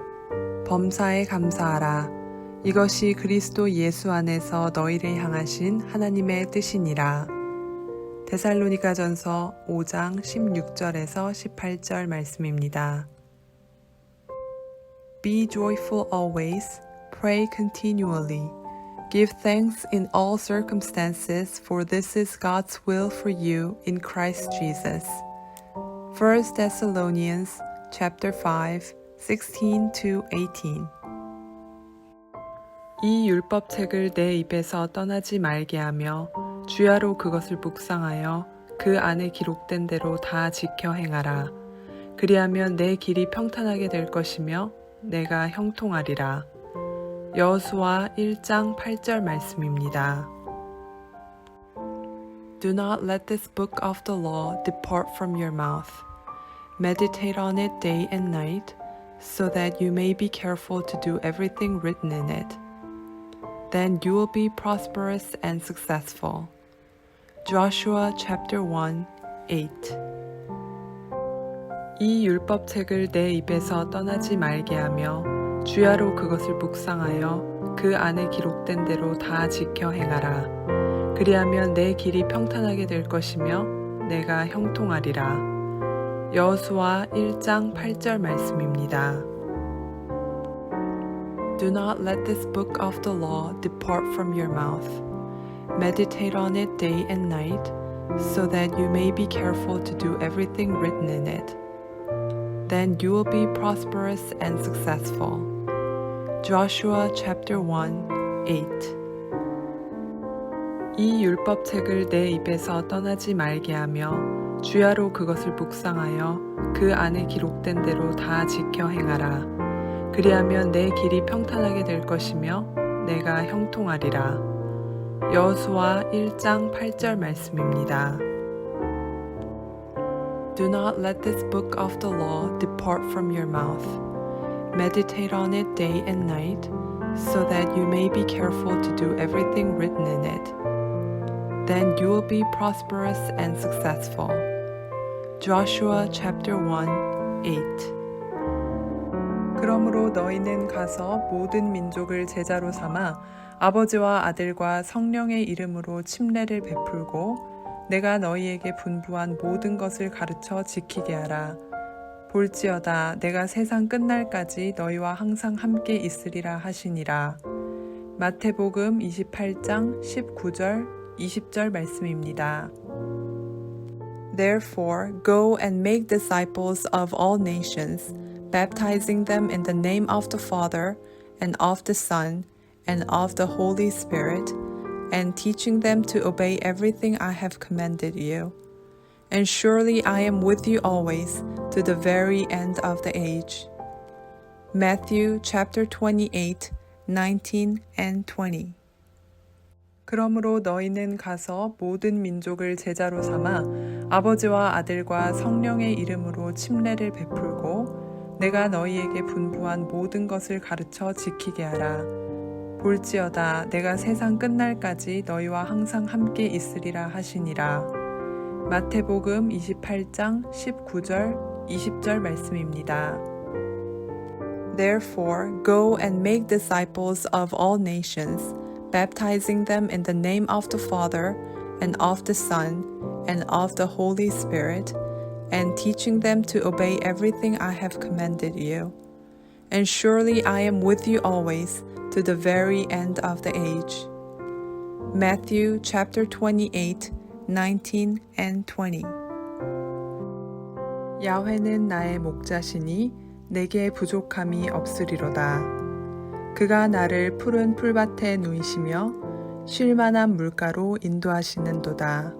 범사에 감사하라. 이것이 그리스도 예수 안에서 너희를 향하신 하나님의 뜻이니라. 데살로니가전서 5장 16절에서 18절 말씀입니다. Be joyful always, pray continually. Give thanks in all circumstances, for this is God's will for you in Christ Jesus. 1 Thessalonians chapter 5, 16-18. 이 율법책을 내 입에서 떠나지 말게 하며 주야로 그것을 묵상하여 그 안에 기록된 대로 다 지켜 행하라. 그리하면 내 길이 평탄하게 될 것이며 내가 형통하리라. 여호수아 1장 8절 말씀입니다. Do not let this book of the law depart from your mouth. Meditate on it day and night, so that you may be careful to do everything written in it. Then you will be prosperous and successful. Joshua chapter 1, 8. 이 율법책을 내 입에서 떠나지 말게 하며 주야로 그것을 묵상하여 그 안에 기록된 대로 다 지켜 행하라. 그리하면 내 길이 평탄하게 될 것이며 내가 형통하리라. 여호수아 1장 8절 말씀입니다. Do not let this book of the law depart from your mouth. Meditate on it day and night, so that you may be careful to do everything written in it. Then you will be prosperous and successful. Joshua chapter 1, 8. 이 율법책을 내 입에서 떠나지 말게 하며 주야로 그것을 묵상하여 그 안에 기록된 대로 다 지켜 행하라. 그리하면 내 길이 평탄하게 될 것이며 내가 형통하리라. 여호수아 1장 8절 말씀입니다. Do not let this book of the law depart from your mouth. Meditate on it day and night, so that you may be careful to do everything written in it. then you will be prosperous and successful. Joshua chapter 1, 8. 그러므로 너희는 가서 모든 민족을 제자로 삼아 아버지와 아들과 성령의 이름으로 침례를 베풀고 내가 너희에게 분부한 모든 것을 가르쳐 지키게 하라. 볼지어다 내가 세상 끝날까지 너희와 항상 함께 있으리라 하시니라. 마태복음 28장 19절 20절 말씀입니다. Therefore, go and make disciples of all nations, baptizing them in the name of the Father, and of the Son, and of the Holy Spirit, and teaching them to obey everything I have commanded you. And surely I am with you always, to the very end of the age. Matthew chapter 28, 19 and 20. 그러므로 너희는 가서 모든 민족을 제자로 삼아 아버지와 아들과 성령의 이름으로 침례를 베풀고 내가 너희에게 분부한 모든 것을 가르쳐 지키게 하라. 볼지어다 내가 세상 끝날까지 너희와 항상 함께 있으리라 하시니라. 마태복음 28장 19절 20절 말씀입니다. Therefore, go and make disciples of all nations, baptizing them in the name of the Father, and of the Son, and of the Holy Spirit, and teaching them to obey everything I have commanded you. And surely I am with you always, to the very end of the age. Matthew chapter 28, 19 and 20. 야훼는 나의 목자시니 내게 부족함이 없으리로다. 그가 나를 푸른 풀밭에 누이시며 쉴만한 물가로 인도하시는도다.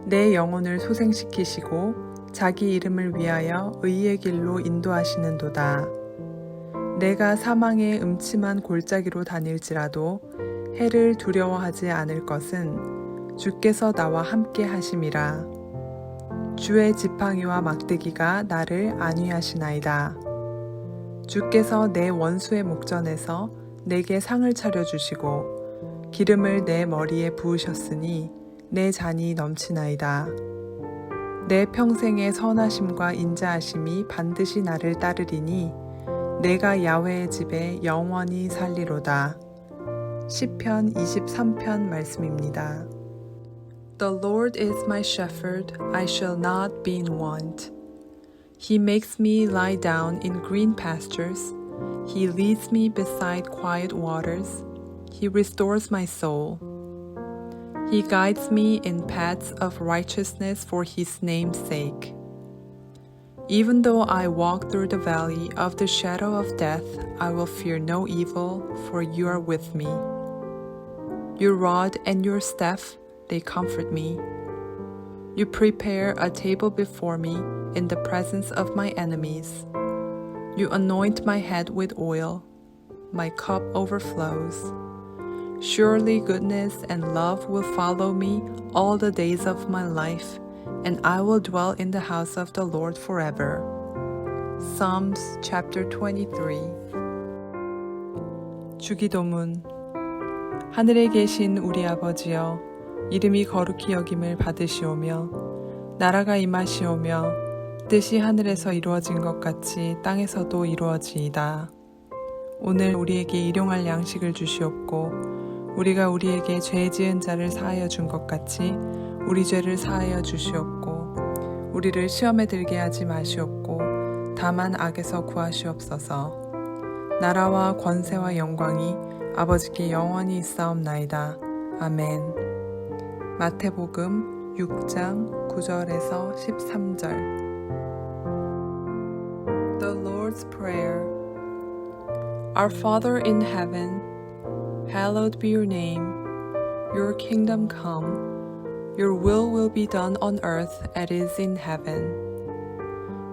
내 영혼을 소생시키시고 자기 이름을 위하여 의의 길로 인도하시는도다. 내가 사망의 음침한 골짜기로 다닐지라도 해를 두려워하지 않을 것은 주께서 나와 함께 하심이라. 주의 지팡이와 막대기가 나를 안위하시나이다. 주께서 내 원수의 목전에서 내게 상을 차려주시고 기름을 내 머리에 부으셨으니 내 잔이 넘치나이다. 내 평생의 선하심과 인자하심이 반드시 나를 따르리니 내가 야훼의 집에 영원히 살리로다. 시편 23편 말씀입니다. The Lord is my shepherd, I shall not be in want. He makes me lie down in green pastures. He leads me beside quiet waters. He restores my soul. He guides me in paths of righteousness for his name's sake. Even though I walk through the valley of the shadow of death, I will fear no evil, for you are with me. Your rod and your staff, they comfort me. You prepare a table before me in the presence of my enemies. You anoint my head with oil. My cup overflows. Surely goodness and love will follow me all the days of my life, and I will dwell in the house of the Lord forever. Psalms chapter 23. 주기도문. 하늘에 계신 우리 아버지여, 이름이 거룩히 여김을 받으시오며 나라가 임하시오며 뜻이 하늘에서 이루어진 것 같이 땅에서도 이루어지이다. 오늘 우리에게 일용할 양식을 주시옵고 우리가 우리에게 죄 지은 자를 사하여 준 것 같이 우리 죄를 사하여 주시옵고 우리를 시험에 들게 하지 마시옵고 다만 악에서 구하시옵소서. 나라와 권세와 영광이 아버지께 영원히 있사옵나이다. 아멘. 마태복음 6장 9절에서 13절. The Lord's Prayer. Our Father in heaven, hallowed be your name. Your kingdom come. Your will be done on earth as it is in heaven.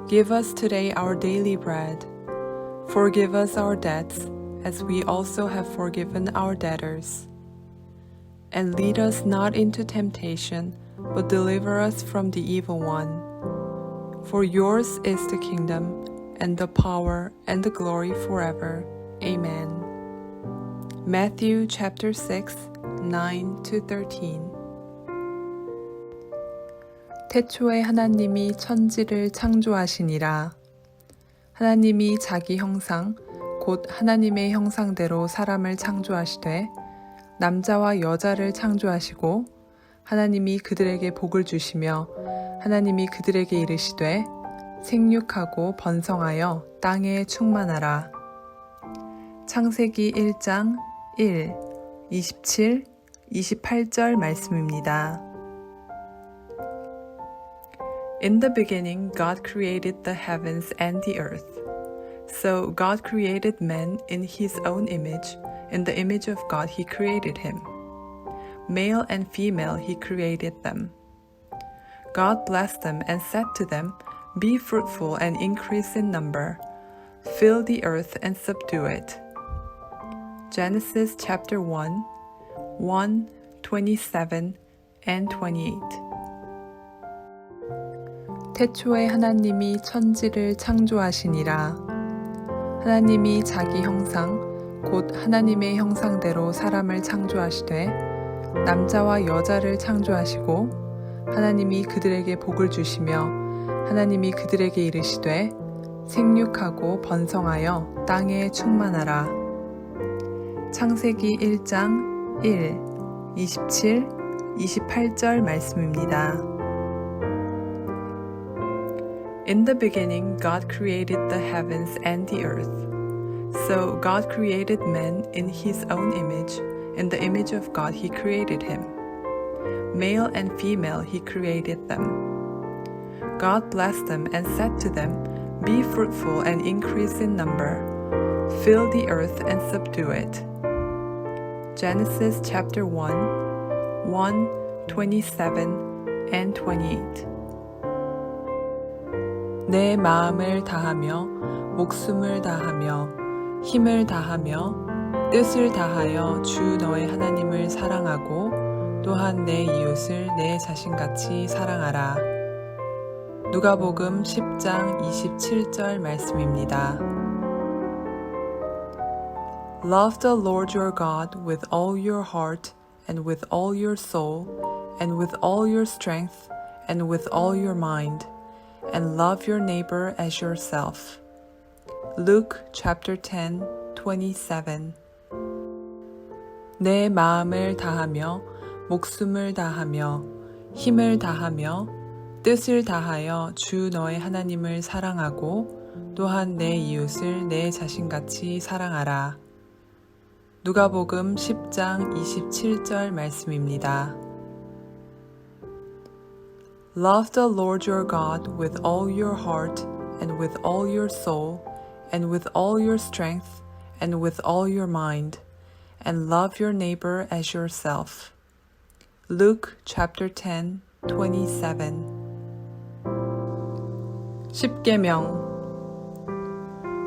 Give us today our daily bread. Forgive us our debts, as we also have forgiven our debtors. And lead us not into temptation, but deliver us from the evil one. For yours is the kingdom, and the power, and the glory forever. Amen. Matthew chapter 6, 9 to 13. 태초에 하나님이 천지를 창조하시니라. 하나님이 자기 형상, 곧 하나님의 형상대로 사람을 창조하시되 남자와 여자를 창조하시고 하나님이 그들에게 복을 주시며 하나님이 그들에게 이르시되 생육하고 번성하여 땅에 충만하라. 창세기 1장 1, 27, 28절 말씀입니다. In the beginning, God created the heavens and the earth. So God created man in his own image. In the image of God he created him. Male and female he created them. God blessed them and said to them, Be fruitful and increase in number. Fill the earth and subdue it. Genesis chapter 1, 1, 27, and 28. 태초에 하나님이 천지를 창조하시니라. 하나님이 자기 형상, 곧 하나님의 형상대로 사람을 창조하시되 남자와 여자를 창조하시고 하나님이 그들에게 복을 주시며 하나님이 그들에게 이르시되 생육하고 번성하여 땅에 충만하라. 창세기 1장 1, 27, 28절 말씀입니다. In the beginning, God created the heavens and the earth. So God created man in his own image. In the image of God he created him. Male and female he created them. God blessed them and said to them, Be fruitful and increase in number. Fill the earth and subdue it. Genesis chapter 1, 1, 27, and 28. 내 마음을 다하며 목숨을 다하며 힘을 다하며 뜻을 다하여 주 너의 하나님을 사랑하고 또한 내 이웃을 내 자신같이 사랑하라. 누가복음 10장 27절 말씀입니다. Love the Lord your God with all your heart and with all your soul and with all your strength and with all your mind. And love your neighbor as yourself. Luke chapter 10, 27. 내 마음을 다하며 목숨을 다하며 힘을 다하며 뜻을 다하여 주 너의 하나님을 사랑하고 또한 내 이웃을 내 자신같이 사랑하라. 누가복음 10장 27절 말씀입니다. Love the Lord your God with all your heart and with all your soul and with all your strength and with all your mind, and love your neighbor as yourself. Luke chapter 10, 27. 십계명.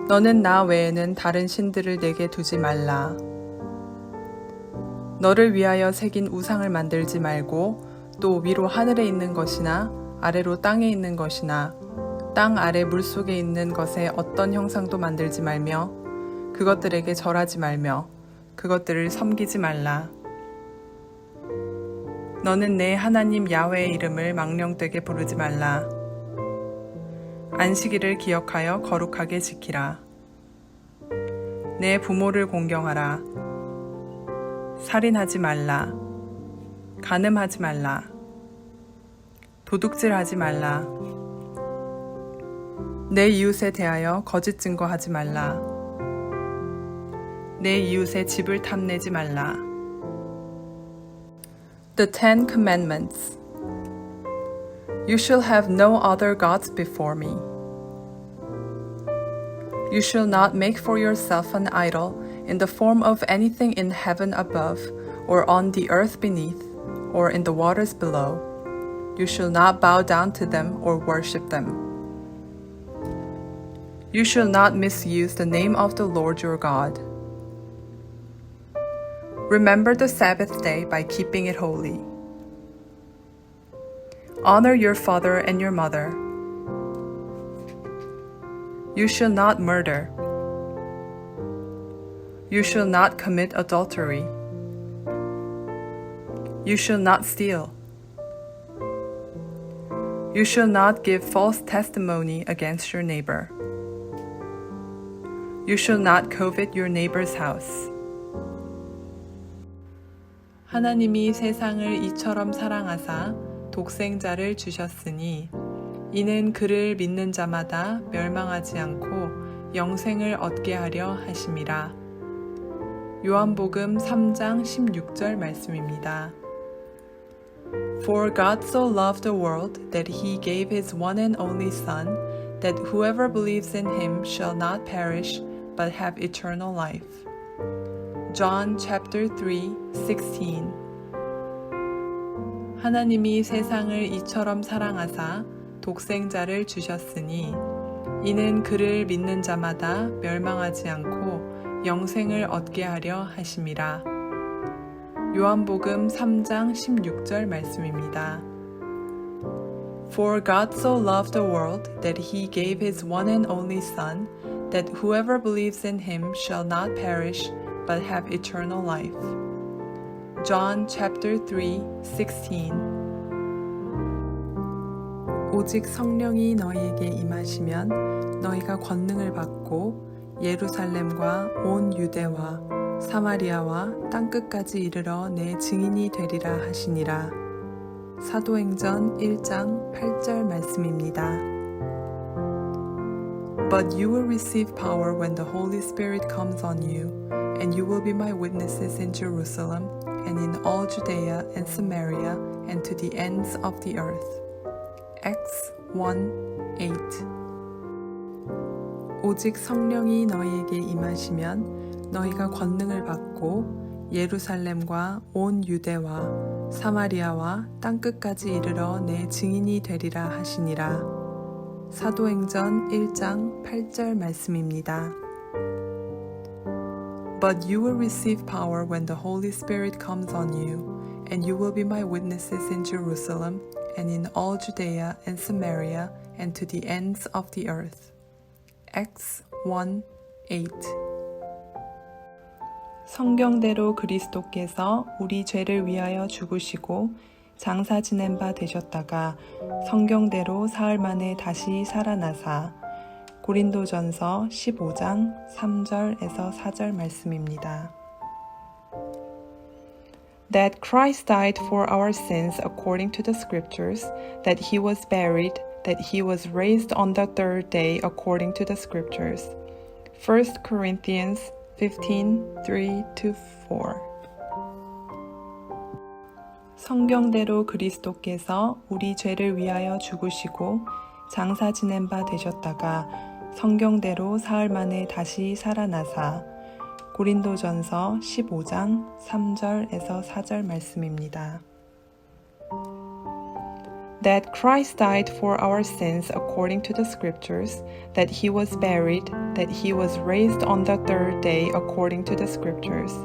너는 나 외에는 다른 신들을 내게 두지 말라. 너를 위하여 새긴 우상을 만들지 말고 또 위로 하늘에 있는 것이나 아래로 땅에 있는 것이나 땅 아래 물속에 있는 것의 어떤 형상도 만들지 말며 그것들에게 절하지 말며 그것들을 섬기지 말라. 너는 내 하나님 야훼의 이름을 망령되게 부르지 말라. 안식일을 기억하여 거룩하게 지키라. 내 부모를 공경하라. 살인하지 말라. 간음하지 말라. 도둑질하지 말라. 내 이웃에 대하여 거짓 증거하지 말라. 내 이웃의 집을 탐내지 말라. The Ten Commandments. You shall have no other gods before me. You shall not make for yourself an idol in the form of anything in heaven above, or on the earth beneath, or in the waters below. You shall not bow down to them or worship them. You shall not misuse the name of the Lord your God. Remember the Sabbath day by keeping it holy. Honor your father and your mother. You shall not murder. You shall not commit adultery. You shall not steal. You shall not give false testimony against your neighbor. You shall not covet your neighbor's house. 하나님이 세상을 이처럼 사랑하사 독생자를 주셨으니 이는 그를 믿는 자마다 멸망하지 않고 영생을 얻게 하려 하심이라. 요한복음 3장 16절 말씀입니다. For God so loved the world that he gave his one and only Son, that whoever believes in him shall not perish, but have eternal life. John chapter 3:16. 하나님이 세상을 이처럼 사랑하사 독생자를 주셨으니 이는 그를 믿는 자마다 멸망하지 않고 영생을 얻게 하려 하심이라. 요한복음 3장 16절 말씀입니다. For God so loved the world that he gave his one and only Son, that whoever believes in him shall not perish, but have eternal life. John chapter 3:16. 오직 성령이 너희에게 임하시면 너희가 권능을 받고 예루살렘과 온 유대와 사마리아와 땅끝까지 이르러 내 증인이 되리라 하시니라. 사도행전 1장 8절 말씀입니다. But you will receive power when the Holy Spirit comes on you, and you will be my witnesses in Jerusalem, and in all Judea and Samaria, and to the ends of the earth. Acts 1:8. 오직 성령이 너희에게 임하시면 너희가 권능을 받고 예루살렘과 온 유대와 사마리아와 땅끝까지 이르러 내 증인이 되리라 하시니라. 사도행전 1장 8절 말씀입니다. But you will receive power when the Holy Spirit comes on you, and you will be my witnesses in Jerusalem, and in all Judea and Samaria, and to the ends of the earth. Acts 1:8. 성경대로 그리스도께서 우리 죄를 위하여 죽으시고 장사 지낸 바 되셨다가 성경대로 사흘 만에 다시 살아나사. 고린도전서 15장 3절에서 4절 말씀입니다. That Christ died for our sins according to the scriptures, that he was buried, that he was raised on the third day according to the scriptures. 1 Corinthians 15:3-4. 성경대로 그리스도께서 우리 죄를 위하여 죽으시고 장사 지낸 바 되셨다가 성경대로 사흘 만에 다시 살아나사. 고린도전서 15장 3절에서 4절 말씀입니다. That Christ died for our sins according to the scriptures, that he was buried, that he was raised on the third day according to the scriptures.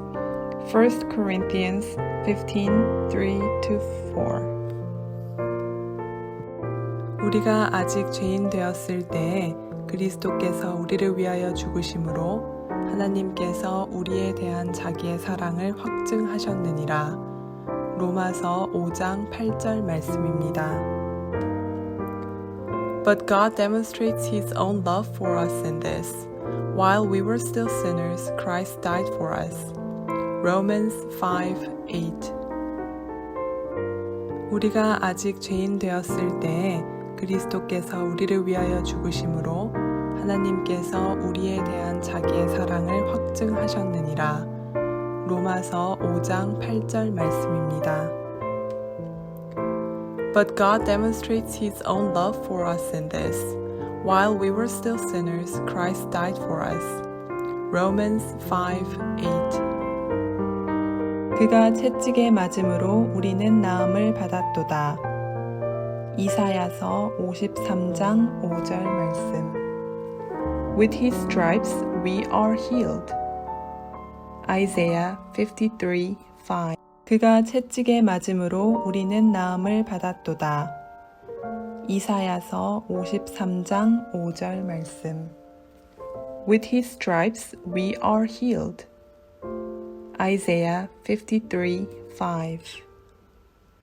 1 Corinthians 15:3-4. 우리가 아직 죄인 되었을 때에 그리스도께서 우리를 위하여 죽으심으로 하나님께서 우리에 대한 자기의 사랑을 확증하셨느니라. 로마서 5장 8절 말씀입니다. But God demonstrates His own love for us in this. While we were still sinners, Christ died for us. Romans 5:8. 우리가 아직 죄인 되었을 때에 그리스도께서 우리를 위하여 죽으심으로 하나님께서 우리에 대한 자기의 사랑을 확증하셨느니라. 로마서 5장 8절 말씀입니다. But God demonstrates His own love for us in this. While we were still sinners, Christ died for us. Romans 5:8. 그가 채찍에 맞음으로 우리는 나음을 받았도다. 이사야서 53장 5절 말씀. With his stripes we are healed. Isaiah 53:5. 그가 채찍에 맞음으로 우리는 나음을 받았도다. 이사야서 53장 5절 말씀. With his stripes we are healed. Isaiah 53:5.